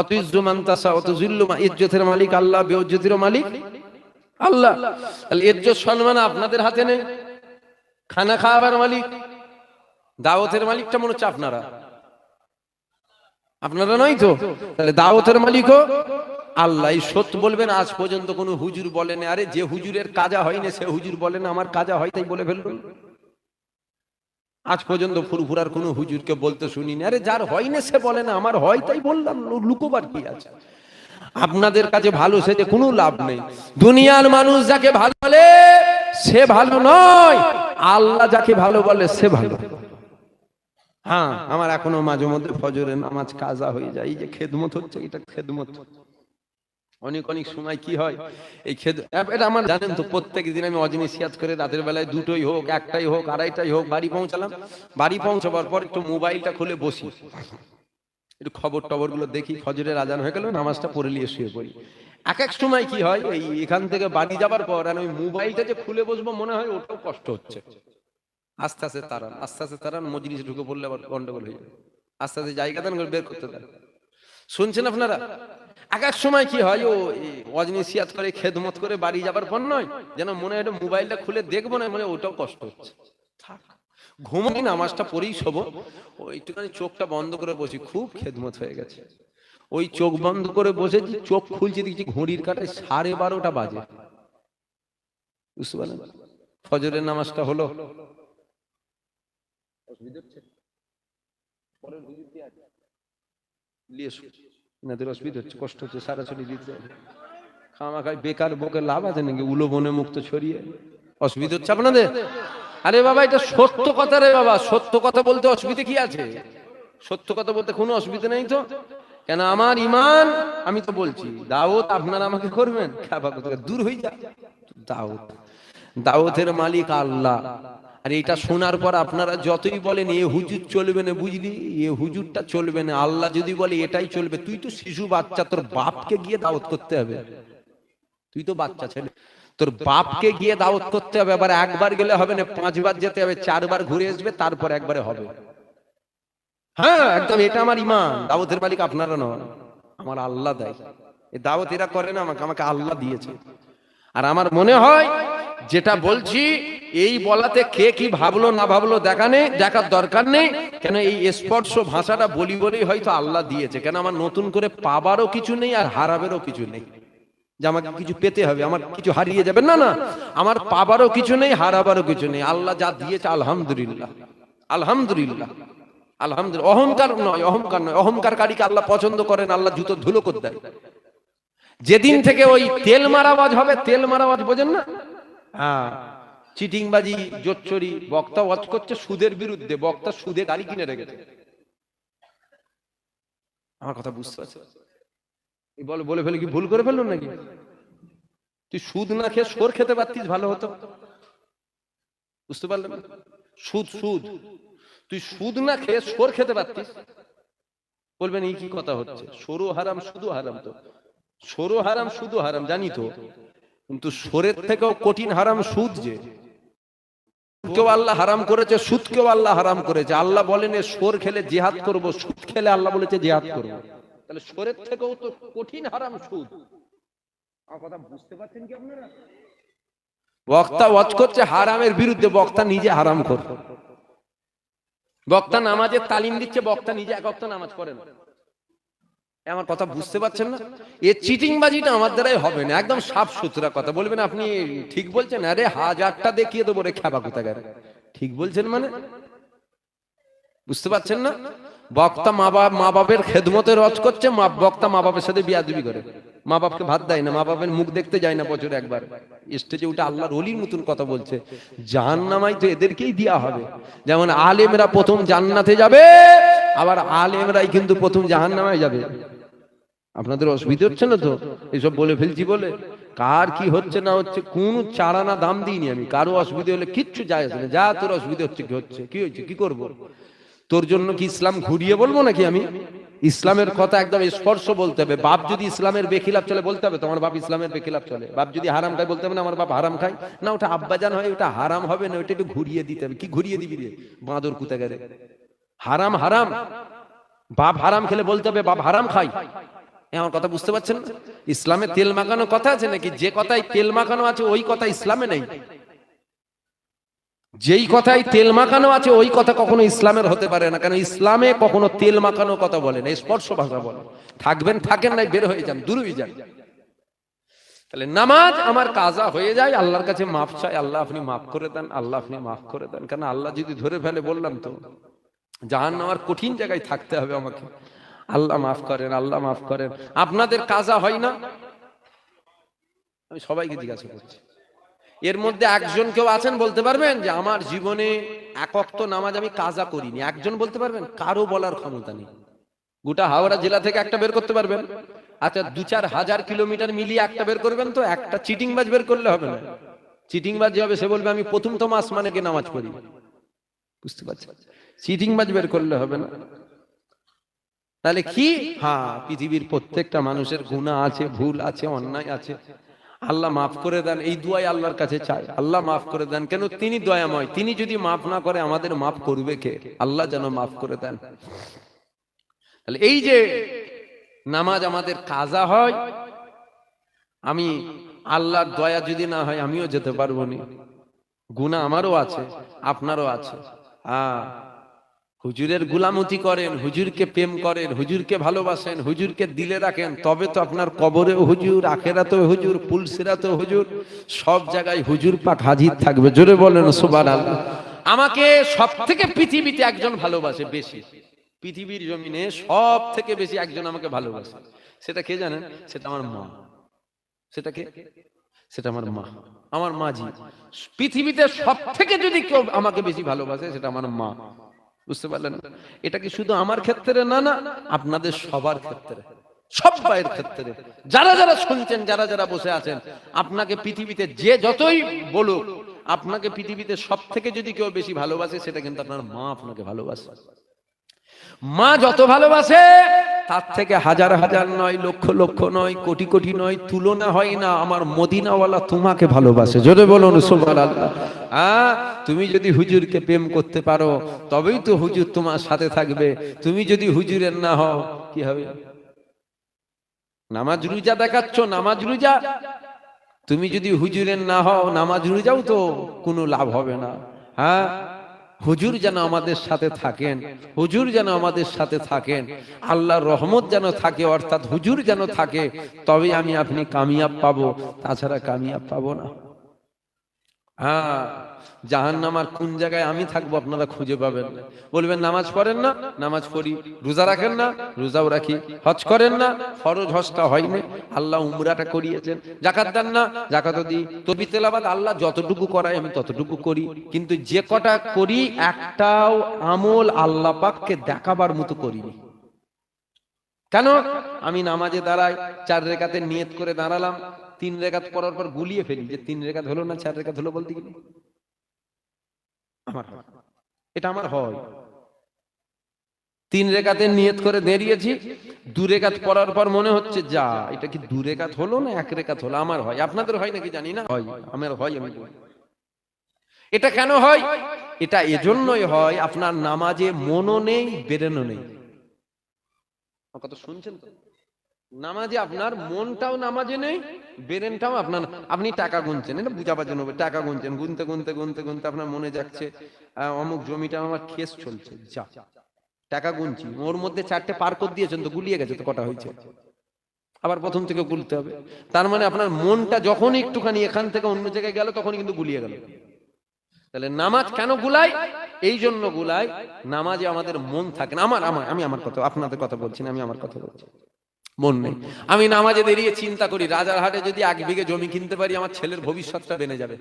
অতুইজ্জু মান তাশা অতুযিল্লু মা, ইজ্জতের মালিক আল্লাহ, বেইজ্জতিরও মালিক আল্লাহ। তাহলে ইজ্জত সম্মান আপনাদের হাতে নেই। খানা খাওয়াবার মালিক, দাওয়াতের মালিকটা মনে হচ্ছে আপনারা, আপনারা নয় তো? তাহলে দাওয়াতের মালিকও আল্লাহ। সত্য বলবেন, আজ পর্যন্ত কোন হুজুর বলেন আরে যে হুজুরের কাজা হয়নি সে হুজুর বলেন আমার কাজা হয় তাই বলে ফেলবেন? আজ পর্যন্ত ফুরফুরার কোন হুজুরকে বলতে শুনিনি আরে যার হয় না সে বলে না আমার হয় তাই বললাম, লুকোবার কি আছে? আপনাদের কাছে ভালো সেজে কোনো লাভ নেই। দুনিয়ার মানুষ যাকে ভালো বলে সে ভালো নয়, আল্লাহ যাকে ভালো বলে সে ভালো। হ্যাঁ আমার এখনো মাঝে মধ্যে ফজরের নামাজ কাজা হয়ে যায়, এই যে খেদমত হচ্ছে এটা খেদমত। অনেক অনেক সময় কি হয় এই এটা আমার জানেন তো, প্রত্যেক দিন আমি অজনি সিয়াত করে রাতের বেলায় দুটোই হোক, একটাই হোক, আড়াইটাই হোক বাড়ি পৌঁছালাম, বাড়ি পৌঁছাবার পর একটু মোবাইলটা খুলে বসি, একটু খবর টবর গুলো দেখি, ফজরের আজান হয়ে গেল নামাজটা পড়ে নিয়ে শুয়ে পড়ি। এক এক সময় কি হয় এই এখান থেকে বাড়ি যাবার পর আর ওই মোবাইলটা যে খুলে বসবো মনে হয় ওটাও কষ্ট হচ্ছে। আস্তে আস্তে তারান, আস্তে আস্তে তারান, মজলিসে ঢুকে পড়লে আবার গন্ডগোল হয়ে যাবে, আস্তে আস্তে জায়গা দেন বের করতে দেন। শুনছেন আপনারা? এক এক সময় কি হয় ও ওয়াজনি সিয়াত করে খেদমত করে বাড়ি যাবার পর নয় যেন মনে হয় মোবাইলটা খুলে দেখবো না, মানে ওটাও কষ্ট হচ্ছে। ঘুমাই নামাজটা পড়েই শোবো, ও একটুখানি চোখটা বন্ধ করে বসি, খুব খেদমত হয়ে গেছে। ওই চোখ বন্ধ করে বসেছি, চোখ খুলছি দেখছি ঘড়ির কাঁটায় 12:30 বাজে। বুঝতে পারলেন? ফজরের নামাজটা হলো, কষ্ট হচ্ছে, সারাছড়ি দিতে খামাখাই বেকার বকে লাভ আছে নাকি? উলো বনে মুক্ত ছড়িয়ে অসুবিধা হচ্ছে আপনাদের? আরে বাবা এটা সত্য কথা রে বাবা, সত্য কথা বলতে অসুবিধা কি আছে? সত্য কথা বলতে কোনো অসুবিধা নেই তো। কেন আমার ইমান, আমি তো বলছি দাওয়াত আপনারা আমাকে করবেন, দূর হয়ে যায়। দাওয়াত, দাওয়াতের মালিক আল্লাহ। আর এটা শোনার পর আপনারা যতই বলেন এ হুজুর চলবে না, বুঝলি এ হুজুরটা চলবে না, আল্লাহ যদি বলে এটাই চলবে, তুই তো শিশু বাচ্চা, তোর বাপকে গিয়ে দাওয়াত করতে হবে। তুই তো বাচ্চা ছেলে, তোর বাপকে গিয়ে দাওয়াত করতে হবে। আবার একবার গেলে হবে না, 5 বার যেতে হবে, 4 বার ঘুরে আসবে, তারপর একবারে হবে। হ্যাঁ একদম, এটা আমার ইমান। দাওয়াতের মালিক আপনারা নন, আমার আল্লাহ দেয়। এই দাওয়াত এরা করে না, আমাকে আল্লাহ দিয়েছে। আর আমার মনে হয় যেটা বলছি এই বলাতে কে কি ভাবলো না ভাবলো দেখার দরকার নেই। কেন এই স্পর্শ ভাষাটা বলি বলেই হয়তো আল্লাহ দিয়েছে। কেন আমার নতুন করে পাবারও কিছু নেই আর হারাবেরও কিছু নেই যে আমাকে কিছু পেতে হবে, আমার কিছু হারিয়ে যাবে, না না, আমার পাবারও কিছু নেই, হারাবারও কিছু নেই। আল্লাহ যা দিয়েছে আলহামদুলিল্লাহ। আলহামদুলিল্লাহ, আলহামদুলিল্লাহ। অহংকার নয়, অহংকার নয়, অহংকারকারীকে আল্লাহ পছন্দ করেন, আল্লাহ জুতো ধুলো করে দেয়। যেদিন থেকে ওই তেল মারাবাজ হবে, তেল মারাবাজ বোঝেন না, হ্যাঁ, চিটিংবাজি, জোচ্চুরি, বক্তা ওয়াজ করছে সুদের বিরুদ্ধে, বক্তা সুদে গাড়ি কিনে রেখেছে। আমার কথা বুঝতে পারছে? বলে ফেলে কি ভুল করে ফেললো নাকি? তুই সুদ না খেয়ে সোর খেতে পারতিস, ভালো হতো। বুঝতে পারলেন? সুদ, সুদ, তুই সুদ না খেয়ে সোর খেতে পারতিস। বলবেন এই কি কথা হচ্ছে? সরু হারাম, শুধু হারাম। তো সরু হারাম, শুধু হারাম জানি তো, কিন্তু সোরের থেকেও কঠিন হারাম সুদ। যে কেউ আল্লাহ হারাম করেছে, সুদ কেউ আল্লাহ হারাম করেছে। আল্লাহ বলেন সোর খেলে জিহাদ করব, সুদ খেলে আল্লাহ বলেছে জিহাদ করব। তাহলে সোরের থেকেও তো কঠিন হারাম সুদ। আমার কথা বুঝতে পারছেন কি আপনারা? বক্তা ওয়াজ করছে হারামের বিরুদ্ধে, বক্তা নিজে হারাম করে। বক্তা নামাজের তালিম দিচ্ছে, বক্তা নিজে এক ওয়াক্ত নামাজ পড়ে না। আমার কথা বুঝতে পারছেন না? এ চিটিংবাজিটা আমার দ্বারাই হবে না, একদম সাফ সুতরা কথা। বলবেন আপনি ঠিক বলছেন, আরে হাজারটা দেখিয়ে দেবো রে খেপা কোথাকার। ঠিক বলছেন মানে বুঝতে পারছেন না? বক্তা মা বাপের খেদমতে রজ করছে, বক্তা মা বাপের সাথে বিয়াদবি করে, মা বাপকে ভাত দেয় না, মা বাপের মুখ দেখতে যায় না বছরে একবার। স্টেজে উঠে আল্লাহর ওলির মতন কথা বলছে। জাহান্নামাই তো এদেরকেই দেয়া হবে। যেমন আলেমরা প্রথম জান্নাতে যাবে, আবার আলেমরাই কিন্তু প্রথম জাহান্নামায় যাবে। আপনাদের অসুবিধা হচ্ছে না তো এসব বলে ফেলছি বলে? কার কি হচ্ছে না হচ্ছে কোন চারানা দাম দিইনি আমি। কারো অসুবিধা হলে কিচ্ছু যায় আসে না। যা তোর অসুবিধা হচ্ছে, কি হচ্ছে, কি হয়েছে, কি করব? তোর জন্য কি ইসলাম ঘুরিয়ে বলবো নাকি আমি? ইসলামের কথা একদম স্পর্শ বলতে হবে। বাপ যদি ইসলামের বেখিলাফ চলে বলতে হবে তোমার বাপ ইসলামের বেখিলাফ চলে। বাপ যদি হারাম খায় বলতে হবে না আমার বাপ হারাম খায় না, ওটা আব্বাজান হয়, ওটা হারাম হবে না, ওটা একটু ঘুরিয়ে দিতে হবে। কি ঘুরিয়ে দিবি রে বাঁদর কুতাগারে? হারাম হারাম, বাপ হারাম খেলে বলতে হবে বাপ হারাম খায়। আমার কথা বুঝতে পারছেন? ইসলামে তেল মাখানো কথা আছে নাকি? যে কথায় তেল মাখানো আছে ওই কথা ইসলামে নেই। যেই কথায় তেল মাখানো আছে ওই কথা কখনো ইসলামের হতে পারে না। কেন? ইসলামে কখনো তেল মাখানো কথা বলে না, স্পর্শ ভাষা বলে। থাকবেন থাকেন, নাই বের হয়ে যান, দূর হয়ে যান। তাহলে নামাজ আমার কাজা হয়ে যায়, আল্লাহর কাছে মাফ চাই, আল্লাহ আপনি মাফ করে দেন, আল্লাহ আপনি মাফ করে দেন। কেন? আল্লাহ যদি ধরে ফেলে, বললাম তো জাহান্নামের কঠিন জায়গায় থাকতে হবে আমাকে। আল্লাহ মাফ করেন, আল্লাহ মাফ করেন। আপনাদের কাজা হয় না? আমি সবাইকে জিজ্ঞাসা করছি, এর মধ্যে একজন কেউ আছেন বলতে পারবেন যে আমার জীবনে এক ওয়াক্ত নামাজ আমি কাজা করিনি? একজন বলতে পারবেন? কারো বলার ক্ষমতা নেই। গোটা হাওড়া জেলা থেকে একটা বের করতে পারবেন? আচ্ছা 2-4 হাজার কিলোমিটার মিলিয়ে একটা বের করবেন তো? একটা চিটিংবাজ বের করলে হবে না। চিটিংবাজ হবে, সে বলবে আমি প্রথম আসমানে গিয়ে নামাজ পড়ি। বুঝতে পারছেন? চিটিংবাজ বের করলে হবে না। তাহলে কি? হ্যাঁ, পৃথিবীর প্রত্যেকটা মানুষের গুনাহ আছে, ভুল আছে, অন্যায় আছে। আল্লাহ মাফ করে দেন, এই দুয়াই আল্লাহর কাছে চাই। আল্লাহ মাফ করে দেন, কেন? তিনি দয়াময়। তিনি যদি মাফ না করে আমাদের মাফ করবে কে? আল্লাহ যেন মাফ করে দেন। তাহলে এই যে নামাজ আমাদের কাজা হয়, আমি আল্লাহর দয়া যদি না হয় আমিও যেতে পারবো না। গুনাহ আমারও আছে, আপনারও আছে। হুজুরের গুলামতি করেন, হুজুরকে প্রেম করেন, হুজুরকে ভালোবাসেন, হুজুরকে দিলে রাখেন, তবে তো আপনার কবরেও হুজুর, আখেরাতেও হুজুর, পুলসিরাতেও হুজুর, সব জায়গায় হুজুর পাক হাজির থাকবে। জোরে বলেন সুবহানাল্লাহ। আমাকে সব থেকে পৃথিবীতে একজন ভালোবাসে বেশি, পৃথিবীর জমিনে সব থেকে বেশি একজন আমাকে ভালোবাসে। সেটা কে জানেন? সেটা আমার মা। সেটা কে? সেটা আমার মা। আমার মাঝি। পৃথিবীতে সব থেকে যদি কেউ আমাকে বেশি ভালোবাসে সেটা আমার মা। বুঝতে পারলেন? এটা কি শুধু আমার ক্ষেত্রে না, না আপনাদের সবার ক্ষেত্রে, সব ভাইয়ের ক্ষেত্রে। যারা যারা শুনছেন, যারা যারা বসে আছেন, আপনাকে পৃথিবীতে যে যতই বলুক, আপনাকে পৃথিবীতে সব থেকে যদি কেউ বেশি ভালোবাসে সেটা কিন্তু আপনার মা আপনাকে ভালোবাসে। মা যত ভালোবাসে তার থেকে হাজার হাজার নয়, লক্ষ লক্ষ নয়, কোটি কোটি নয়, তুলনা হয় না আমার মদিনাওয়ালা তোমাকে ভালোবাসে। জোরে বলুন সুবহানাল্লাহ। তুমি যদি হুজুরকে প্রেম করতে পারো তবেই তো হুজুর তোমার সাথে থাকবে। তুমি যদি হুজুরের না হও কি হবে? নামাজ রোজা দেখাচ্ছ, নামাজ রোজা, তুমি যদি হুজুরের না হও নামাজ রোজাও তো কোনো লাভ হবে না। হ্যাঁ, হুজুর যেন আমাদের সাথে থাকেন, হুজুর যেন আমাদের সাথে থাকেন, আল্লাহর রহমত যেন থাকে, অর্থাৎ হুজুর যেন থাকে, তবে আমি আপনি কামিয়াব পাবো, তাছাড়া কামিয়াব পাবো না। হ্যাঁ, জাহান্নামার কোন জায়গায় আমি থাকবো আপনারা খুঁজে পাবেন না। বলবেন নামাজ পড়েন না, নামাজ পড়ি। রোজা রাখেন না, রোজাও রাখি। হজ করেন না, ফরজ হজটা হয়নি, আল্লাহ উমরাটা করিয়েছেন। যাকাত দেন না, যাকাতও দিই। তসবিহ তেলাওয়াত আল্লাহ যতটুকু করায় আমি ততটুকু করি, কিন্তু যে কটা করি একটাও আমল আল্লাহ পাককে দেখাবার মতো করিনি। কেন? আমি নামাজে দাঁড়াই, 4 রেকাতে নিয়ত করে দাঁড়ালাম, 3 রেকাত পড়ার পর গুলিয়ে ফেলি যে 3 রেকাত হলো না 4 রেকাত হলো বলতে গেলে আমার হয়, এটা আমার হয়। 3 রেকাতে নিয়ত করে দাঁড়িয়েছি, 2 রেকাত পড়ার পর মনে হচ্ছে যা এটা কি 2 রেকাত হলো না 1 রেকাত হলো। আমার হয়, আপনাদের হয় নাকি জানি না, হয়, আমার হয়। আমি বলি এটা কেন হয়? এটা এজন্যই হয় আপনার নামাজে মনও নেই, বেরেনও নেই। কথা শুনছেন তো? নামাজে আপনার মনটাও নামাজে নেই, ব্রেনটাও আপনার, আপনি টাকা গুনছেন, এটা বুঝাবার জন্য টাকা গুনছেন, গুনতে গুনতে গুনতে গুনতে আপনার মনে যাচ্ছে অমুক জমিটা আমার কেস চলছে, যা টাকা গুনছি, ওর মধ্যে 4টে পার করে দিয়েছেন তো গুলিয়ে গেছে, তো কটা হয়েছে, আবার প্রথম থেকে গুলতে হবে। তার মানে আপনার মনটা যখন একটুখানি এখান থেকে অন্য জায়গায় গেল তখনই কিন্তু গুলিয়ে গেল। তাহলে নামাজ কেন গুলাই? এই জন্য গুলাই, নামাজে আমাদের মন থাকে না। আমি আমার কথা, আপনাদের কথা বলছি না, আমি আমার কথা বলছি। মন নেই। আমি নামাজে দাঁড়িয়ে চিন্তা করি রাজারহাটে যদি 1 বিঘে জমি কিনতে পারি আমার ছেলের ভবিষ্যৎটা বেনে যাবে।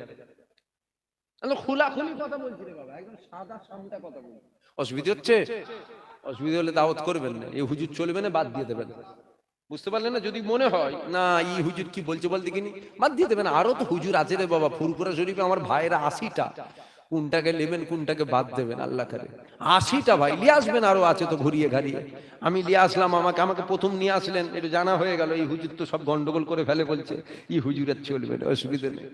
খোলাখুলি কথা বলছি রে বাবা, একদম সাদা সামটা কথা বলছি। অসুবিধা হচ্ছে? অসুবিধা হলে দাওয়াত করবেন না, এই হুজুর চলবে না, বাদ দিয়ে দেবেন। বুঝতে পারলেন না? যদি মনে হয় না এই হুজুর কি বলছে বলতে কিনি, বাদ দিয়ে দেবেন। আরো তো হুজুর আছে রে বাবা, ফুরফুরা শরীফে আমার ভাইয়েরা 80টা, কোনটাকে নেবেন কোনটাকে বাদ দেবেন আল্লাহ করে। 80টা ভাই নিয়ে আসবেন, আরো আছে তো ঘুরিয়ে ঘাড়িয়ে। আমি নিয়ে আসলাম, আমাকে প্রথম নিয়ে আসলেন, এটা জানা হয়ে গেল এই হুজুর তো সব গন্ডগোল করে ফেলে, বলছে এই হুজুরের চলবে না, অসুবিধা নেই।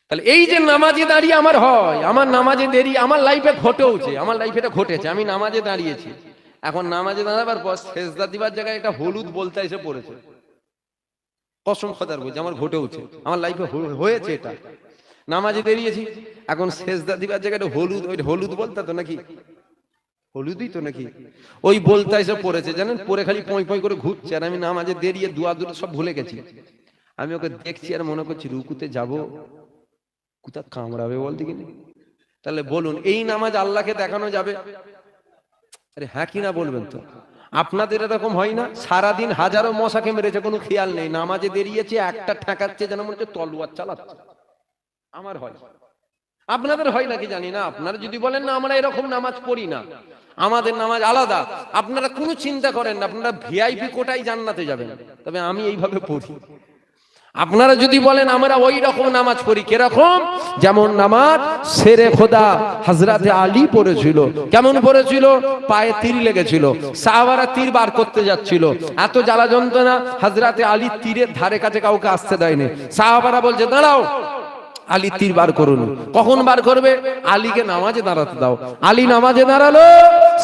তাহলে এই যে নামাজে দাঁড়িয়ে আমার হয়, আমার নামাজে দেরি আমার লাইফে ঘটেওছে, আমার লাইফে এটা ঘটেছে। আমি নামাজে দাঁড়িয়েছি, এখন নামাজে দাঁড়াবার পর সেজদা দিবার জায়গায় একটা হলুদ বলতে এসে পড়েছে। কসম খোদার বলছি আমার ঘটেওছে, আমার লাইফে হয়েছে এটা। নামাজে দাঁড়িয়েছি, এখন সেজদা দিবার জায়গায় হলুদ, ওই হলুদ বলতা তো নাকি, হলুদই তো নাকি, ওই বলতে এসে পড়েছে জানেন, পরে খালি পই পই করে ঘুরছে। আর আমি নামাজে দাঁড়িয়ে দুয়া দুটো সব ভুলে গেছি। আমি ওকে দেখছি আর মনে করছি রুকুতে যাব, কোথা কামড়াবে বলতে কিনা। তাহলে বলুন এই নামাজ আল্লাহকে দেখানো যাবে? আরে হ্যাঁ কিনা বলবেন তো। আপনাদের এরকম হয় না? সারাদিন হাজারো মশাকে মেরেছে, কোনো খেয়াল নেই, নামাজে দাঁড়িয়েছে একটা ঠেকাচ্ছে যেন মনে হচ্ছে তলোয়ার চালাচ্ছে। আমার হয়, আপনাদের হয় নাকি জানি না। আপনারা যদি বলেন না আমরা এরকম নামাজ পড়ি না, আমাদের নামাজ আলাদা, আপনারা কোনো চিন্তা করেন না, আপনারা ভিআইপি কোটায় জান্নাতে যাবেন। তবে আমি এইভাবে পড়ি। আপনারা যদি বলেন আমরা ওই রকম নামাজ পড়ি, কিরকম? যেমন নামাজ শেরে খোদা হযরতে আলী পড়েছিল। কেমন পড়েছিল? পায়ে তীর লেগেছিল, সাহাবারা তীর বার করতে যাচ্ছিল, এত জ্বালা যন্ত্রণা, হযরতে আলী তীরের ধারে কাছে কাউকে আসতে দেয়নি। সাহাবারা বলছে দাঁড়াও, আলী তীর বার করুন। কখন বার করবে? আলীকে নামাজে দাঁড়াতে দাও। আলী নামাজে দাঁড়ালো,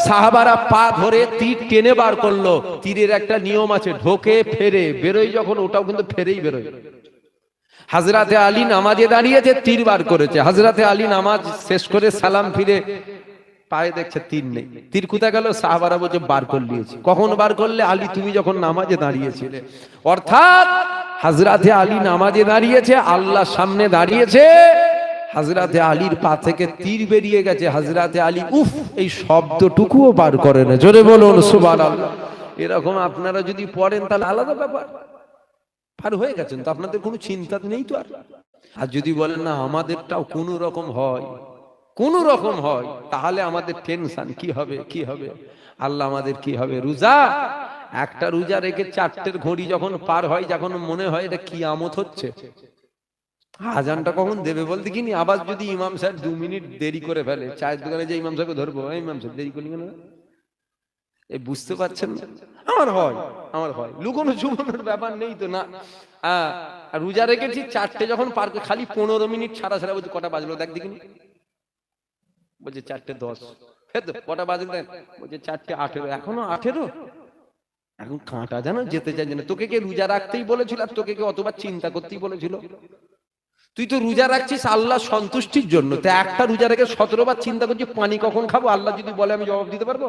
সাহাবারা পা ধরে তীর টেনে বার করলো। তীরের একটা নিয়ম আছে, ঢোকে ফেরে, বেরোয় যখন ওটাও কিন্তু ফেরেই বেরোয়। হযরতে আলী নামাজে দাঁড়িয়েছে, তীর বার করেছে। হযরতে আলী নামাজ শেষ করে সালাম ফিরে পায়ে দেখছে তীর নেই। তীর কোথায় গেল? সাহাবারা বলছে বার করে নিয়েছি। কখন বার করলে? আলী তুমি যখন নামাজে দাঁড়িয়েছিলে। অর্থাৎ হযরতে আলী নামাজে দাঁড়িয়েছে, আল্লাহর সামনে দাঁড়িয়েছে, হযরতে আলীর পা থেকে তীর বেরিয়ে গেছে, হযরতে আলী উফ এই শব্দটুকুও বার করে না। জোরে বলুন সুবহানাল্লাহ। এরকম আপনারা যদি পড়েন তাহলে আলাদা ব্যাপার, পার হয়ে গেছেন তো, আপনাদের কোনো চিন্তা নেই তো। আর যদি বলেন না আমাদেরটাও কোনো রকম হয়, কোনো রকম হয়, তাহলে আমাদের টেনশন কি হবে, কি হবে, আল্লাহ আমাদের কি হবে। রোজা, একটা রোজা রেখে 4টের ঘড়ি যখন পার হয়, যখন মনে হয় এটা কিয়ামত হচ্ছে, আজানটা কখন দেবে বলতে কিনি, আবার যদি ইমাম সাহেব 2 মিনিট দেরি করে ফেলে, চায়ের দোকানে যে ইমাম সাহেবকে ধরবো, ইমাম সাহেব দেরি করলি কেন, এই বুঝতে পারছেন না? আমার হয়, আমার হয়, লুকোনো চুকানোর ব্যাপার নেই তো না। রোজা রেখেছি, 4টে যখন পার, খালি 15 মিনিট ছাড়া ছাড়া বলছি কটা বাজলো দেখ দেখিনি, বলছে 4:10। কটা বাজলো দেখ, বলছে 4:18। এখনো 18, এখন কাঁটা যেন যেতে চাই না। তোকে কে রোজা রাখতেই বলেছিল? আর তোকে কে অতবার চিন্তা করতেই বলেছিল? তুই তো রোজা রাখছিস আল্লাহ সন্তুষ্টির জন্য, তো একটা রোজা রেখে 17 বার চিন্তা করছিস পানি কখন খাবো। আল্লাহ যদি বলে আমি জবাব দিতে পারবো?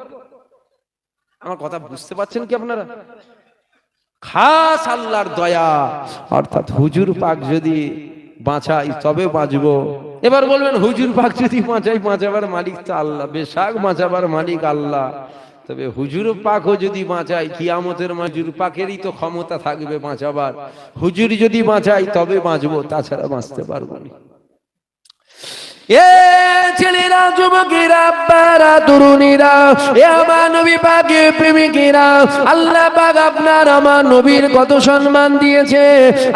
আমার কথা বুঝতে পারছেন কি আপনারা? খাস আল্লাহর দয়া, অর্থাৎ হুজুর পাক যদি বাঁচাই তবে বাঁচবো, এবার বলবেন হুজুর পাক যদি বাঁচাই, বাঁচাবার মালিক তো আল্লাহ, বেশাক বাঁচাবার মালিক আল্লাহ, তবে হুজুর পাকও যদি বাঁচাই কিয়ামতের হুজুর পাকেরই তো ক্ষমতা থাকবে বাঁচাবার। হুজুর যদি বাঁচাই তবে বাঁচবো, তাছাড়া বাঁচতে পারবো না। এ ছেলেরা, যুবকেরা, আব্বারা, তরুণীরা, এ আমার নবী পাকের প্রেমিকেরা, আল্লাহ পাক আপনার আমার নবীর কত সম্মান দিয়েছে,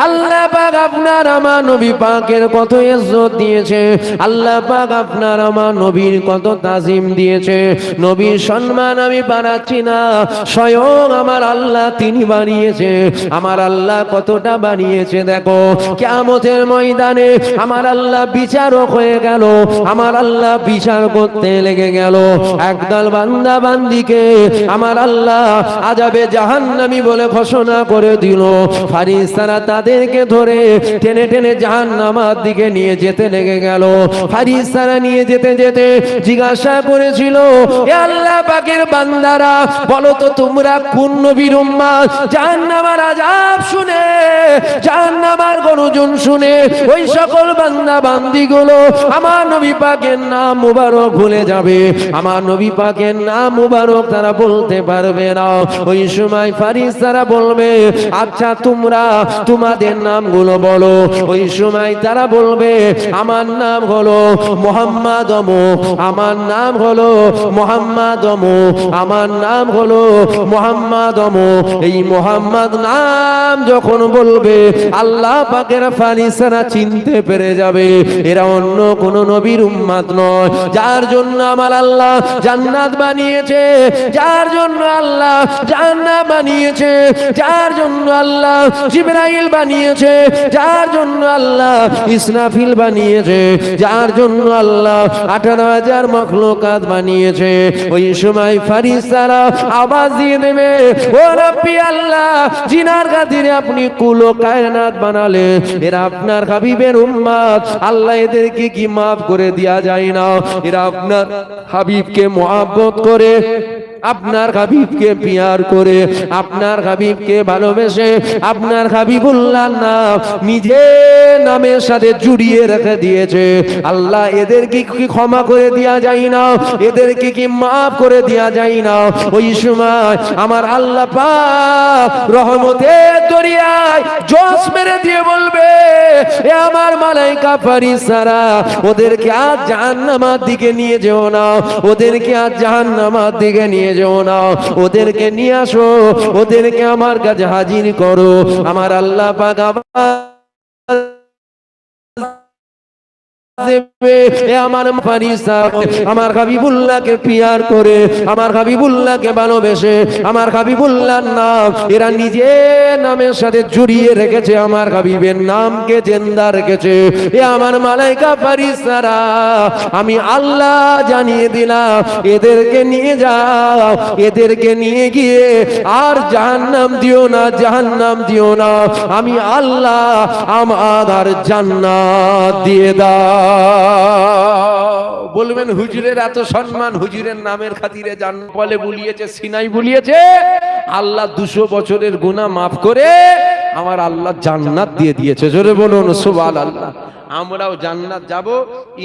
আল্লাহ পাক আপনার আমার নবী পাকের কত ইজ্জত দিয়েছে, আল্লাহ পাক আপনার আমার নবীর কত তাজিম দিয়েছে। নবীর সম্মান আমি বাড়াচ্ছি না, স্বয়ং আমার আল্লাহ তিনি বানিয়েছে। আমার আল্লাহ কতটা বানিয়েছে দেখো, কিয়ামতের ময়দানে আমার আল্লাহ বিচারক হয়ে গেল, আমার আল্লাহ বিচার করতে লেগে গেল। একদল বান্দা বান্দিকে আমার আল্লাহ আযাবে জাহান্নামী বলে ঘোষণা করে দিল। ফেরেশতারা তাদেরকে ধরে টেনে টেনে জাহান্নামের দিকে নিয়ে যেতে লেগে গেল। ফেরেশতারা নিয়ে যেতে যেতে জিজ্ঞাসা করেছিল, হে আল্লাহ পাকের বান্দারা, বলো তো তোমরা কোন নবীর উম্মত? জাহান্নামের আযাব শুনে, জাহান্নামের গর্জন শুনে ওই সকল বান্দা বান্দিগুলো আমার নবী পাকের নাম মুবারক ভুলে যাবে, আমার নবী পাকের নাম মুবারক তারা বলতে পারবে না। ওই সময় ফেরেশতারা বলবে, আচ্ছা তোমরা তোমাদের নামগুলো বলো। ওই সময় তারা বলবে, আমার নাম হলো মুহাম্মদ অমুক, আমার নাম হলো মুহাম্মদ অমুক, আমার নাম হলো মুহাম্মদ অমুক। এই মুহাম্মদ নাম যখন বলবে, আল্লাহ পাকের ফেরেশতারা চিনতে পেরে যাবে এরা অন্য কোন নবীর উম্মত নয়, যার জন্য আমার আল্লাহ জান্নাত বানিয়েছে, যার জন্য আল্লাহ জান্নাত বানিয়েছে, যার জন্য আল্লাহ জিবরাইল বানিয়েছে, যার জন্য আল্লাহ ইসরাফিল বানিয়েছে, যার জন্য আল্লাহ 18,000 মাখলুকাত বানিয়েছে। ওই সময় ফেরেশতারা আওয়াজ দিয়ে দেবে, ও রব্বি আল্লাহ, জিনার খাতিরে আপনি কুল ও কায়নাত বানালেন, এরা আপনার হাবিবের উম্মত, আল্লাহ এদেরকে কি মাফ করে দেয়া যায় না? এরা আপনার হাবিবকে মহব্বত করে, আপনার হাবিবকে পিয়ার করে, আপনার হাবিবকে ভালোবেসে, আপনার হাবিবুল্লাহ নাম নিজের নামের সাথে জুড়িয়ে রেখে দিয়েছে। আল্লাহ এদেরকে কি ক্ষমা করে দেয়া যায় না? এদেরকে কি মাফ করে দেয়া যায় না? ওই সময় আমার আল্লাহ পাক রহমতের দরিয়ায় জোশ মেরে দিয়ে বলবে, এ আমার মালাইকা ফেরেশতারা, ওদেরকে আজ জাহান্নামের দিকে নিয়ে যেও না, ওদেরকে আজ জাহান্নামের দিকে নিয়ে যেও না, ওদেরকে নিয়ে আসো, ওদেরকে আমার কাছে হাজির করো। আমার আল্লাহ পাক আমার ফেরেশতা আমার হাবিবুল্লাহকে পিয়ার করে, আমার হাবিবুল্লাহকে ভালোবেসে, আমার হাবিবুল্লাহর নাম এরা নিজের নামের সাথে জড়িয়ে রেখেছে, আমার হাবিবের নামকে জিন্দা রেখেছে। এ আমার মালাইকা ফেরেশতারা, আমি আল্লাহ জানিয়ে দিলাম, এদেরকে নিয়ে যাও, এদেরকে নিয়ে গিয়ে আর জাহান্নাম দিও না, জাহান্নাম দিও না, আমি আল্লাহ আমার জান্নাত দিয়ে দাও। বলবেন হুজুরের এত সম্মান, হুজুরের নামের খাতিরে জান্নাত বলিয়েছে, সিনাই বলিয়েছে, আল্লাহ 200 বছরের গুনাহ মাফ করে আমার আল্লাহ জান্নাত দিয়ে দিয়েছে। জোরে বলুন সুবহানাল্লাহ। আমরাও জান্নাত যাব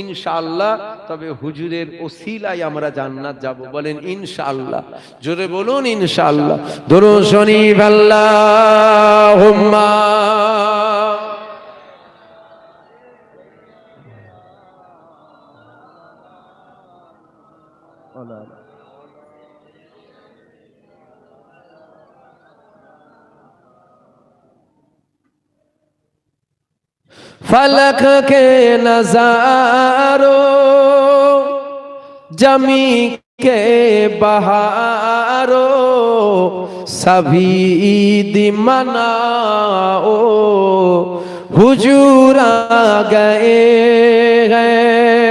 ইনশাআল্লাহ, তবে হুজুরের ওসিলায় আমরা জান্নাত যাব, বলেন ইনশাআল্লাহ। জোরে বলুন ইনশাআল্লাহ। দরুদ শরীফ আল্লাহুম্মা फलक के नजारों, जमी के बहारों, सभी दिमनाओ, हुजूर आ गए हैं,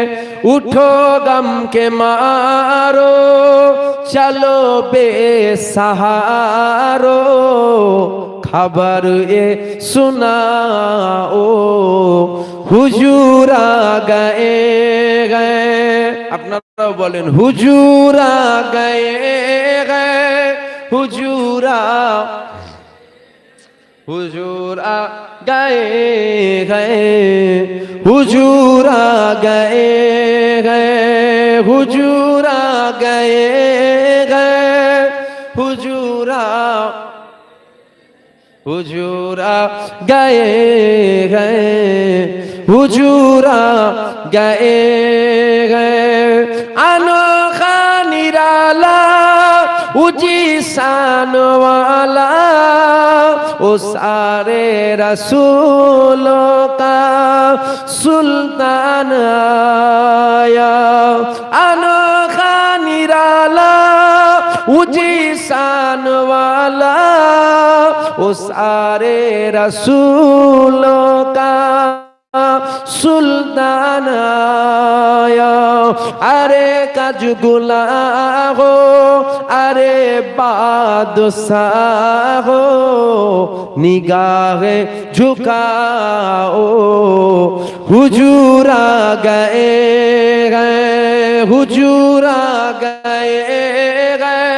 उठो गम के मारो, चलो बेसहारो, खबर ये सुनाओ, हुजूर आ गए गए। আপনারাও বলেন হুজুর আ গয়ে গয়ে, হুজুর हुजूर आ गए गए, हुजूर आ गए गए, हुजूर आ गए गए, हुजूर आ गए गए, हुजूर आ गए गए। अनोखा निराला ऊंची शान वाला ओ सारे रसूलों का सुल्तान आया। अनोखा निराला ऊंची शान वाला ओ सारे रसूलों का सुल्तान आया। अरे कजगुला हो, अरे बादशाह हो, निगाहे झुकाओ, हुजूर आ गए गए, हुजूर आ गए गए,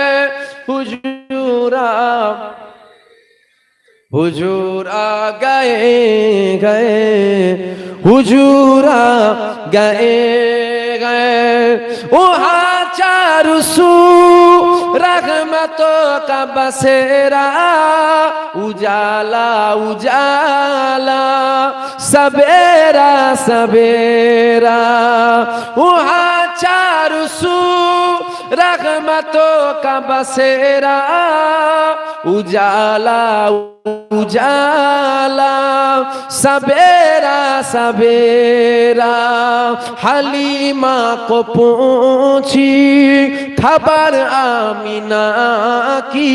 हुजूर आ गए गए, हुजूर आ गए गए। वहाँ चारों सू रहमतों का बसेरा, उजाला उजाला सवेरा सवेरा। वहाँ चारों सू रहमतों का बसेरा, उजाला उजाला सवेरा सवेरा। हलीमा को पूछी खबर आमिना की,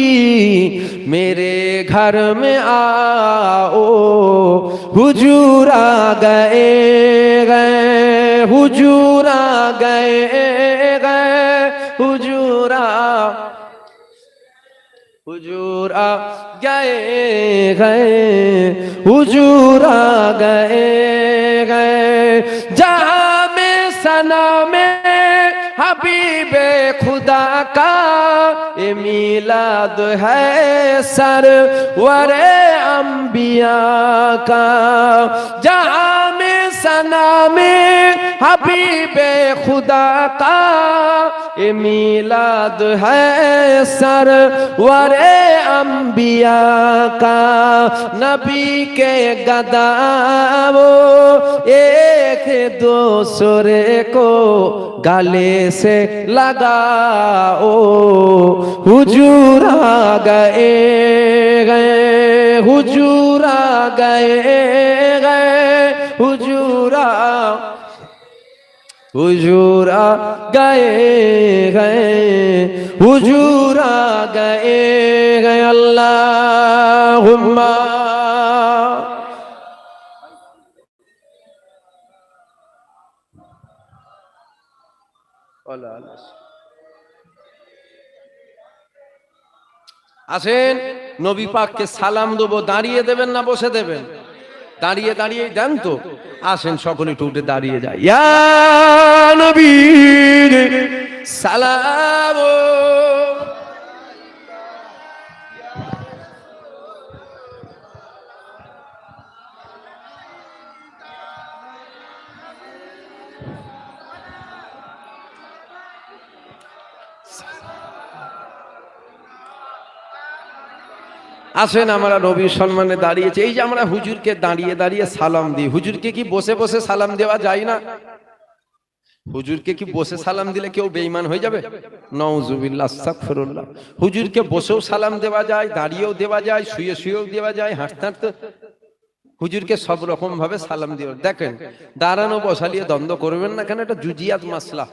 मेरे घर में आओ, हुजूर आ गए गए, हुजूर आ गए गए, हुजूर आ गए गए, हुजूर आ गए गए। जहां में सना में हबीबे खुदा का ये मिलाद है सरवरे अंबिया का। जहां में सना में हबीबे खुदा का ये मिलाद है सरवरे अंबिया का। नबी के गदा वो एक दूसरे को गले से लगाओ, हुजूर आ गए गए, हुजूर आ गए गए, हुजूर आ गए गए, हुजूर आ गए गए। अल्लाहुम्मा আসেন, নবী পাককে সালাম দেবো। দাঁড়িয়ে দেবেন না বসে দেবেন? দাঁড়িয়ে দাঁড়িয়ে দেন তো। আসেন সকলে একটু উঠে দাঁড়িয়ে যায়। ইয়া নবী সালাম। আসেন আমরা নবীর সম্মানে দাঁড়িয়েছি। এই যে আমরা হুজুরকে দাঁড়িয়ে দাঁড়িয়ে সালাম দিই, হুজুরকে কি বসে বসে সালাম দেওয়া যায় না? হুজুরকে কি বসে সালাম দিলে কেউ বেঈমান হয়ে যাবে? নাউজুবিল্লাহ, আস্তাগফিরুল্লাহ। হুজুরকে বসেও সালাম দেওয়া যায়, দাঁড়িয়েও দেওয়া যায়, শুয়ে শুয়েও দেওয়া যায়, হাঁটতে হাঁটতে। হুজুরকে সব রকম ভাবে সালাম দেওয়া। দেখেন, দাঁড়ানো বসালিয়ে দ্বন্দ্ব করবেন না, কেন এটা জুজিয়াত মাসলা,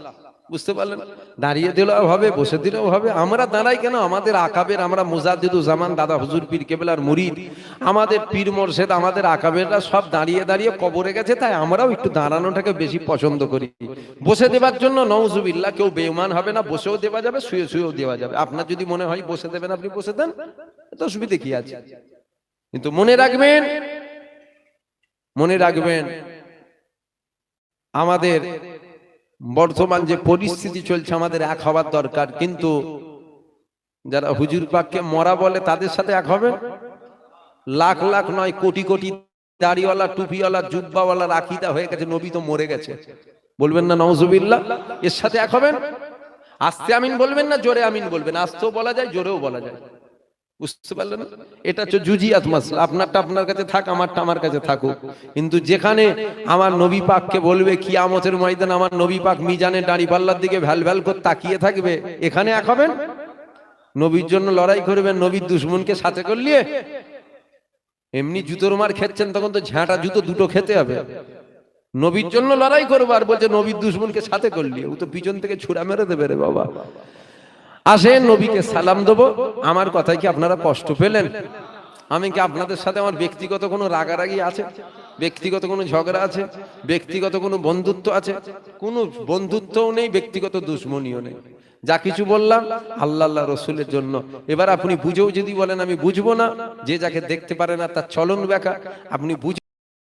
বুঝতে পারলেন? দাঁড়িয়ে দিলেও হবে, বসে দিলেও হবে। আমরা দাঁড়াই কেন? আমাদের আকাবের, আমরা মুজাদ্দিদুজ জামান দাদা হুজুর পীর কেবলার মুরিদ, আমাদের পীর মোর্শেদ, আমাদের আকাবেররা সব দাঁড়িয়ে দাঁড়িয়ে কবরে গেছে, তাই আমরাও একটু দাঁড়ানোটাকে বেশি পছন্দ করি। বসে দেবার জন্য নাউজুবিল্লাহ, কেউ বেঈমান হবে না। বসেও দেওয়া যাবে, শুয়ে শুয়েও দেওয়া যাবে। আপনার যদি মনে হয় বসে দেবেন, আপনি বসে দেন, তো অসুবিধা কি আছে? কিন্তু মনে রাখবেন, মনে রাখবেন, আমাদের বর্তমান যে পরিস্থিতি চলছে, আমাদের এক হওয়ার দরকার। কিন্তু যারা হুজুর পাককে মরা বলে তাদের সাথে এক হবে? লাখ লাখ নয়, কোটি কোটি দাড়িওয়ালা, টুপিওয়ালা, জুব্বাওয়ালার আকীদা হয়ে গেছে নবী তো মরে গেছে। বলবেন না নাউজুবিল্লাহ? এর সাথে এক হবেন? আস্তে আমিন বলবেন না জোরে আমিন বলবেন? আস্তেও বলা যায়, জোরেও বলা যায়। বুঝতে পারলেন? এটা হচ্ছে জুজিয়াত মাসলা। আপনারটা আপনার কাছে থাক, আমারটা আমার কাছে থাকুক। কিন্তু যেখানে আমার নবী পাককে বলবে কিয়ামতের ময়দানে আমার নবী পাক মিজানে দাঁড়িপাল্লার দিকে ভ্যাল ভ্যাল করে তাকিয়ে থাকবে, এখানে এক হবেন? নবীর জন্য লড়াই করবেন, নবীর দুশমনকে সাথে করলিয়ে এমনি জুতোর মার খেচ্ছেন, তখন তো ঝাঁটা জুতো দুটো খেতে হবে। নবীর জন্য লড়াই করবো আর বলছে নবীর দুশমনকে সাথে করলি, ও তো পিছন থেকে ছুড়া মেরে দেবে রে বাবা। আসেন নবীকে সালাম দেবো। আমার কথায় কি আপনারা কষ্ট পেলেন? আমি কি আপনাদের সাথে আমার ব্যক্তিগত কোনো রাগারাগি আছে? ব্যক্তিগত কোনো ঝগড়া আছে? ব্যক্তিগত কোনো বন্ধুত্ব আছে? কোনো বন্ধুত্বও নেই, ব্যক্তিগত দুশ্মনীও নেই। যা কিছু বললাম আল্লাহ আল্লাহ রসুলের জন্য। এবার আপনি বুঝেও যদি বলেন আমি বুঝবো না, যে যাকে দেখতে পারে না তার চলন ব্যাখ্যা, আপনি বুঝে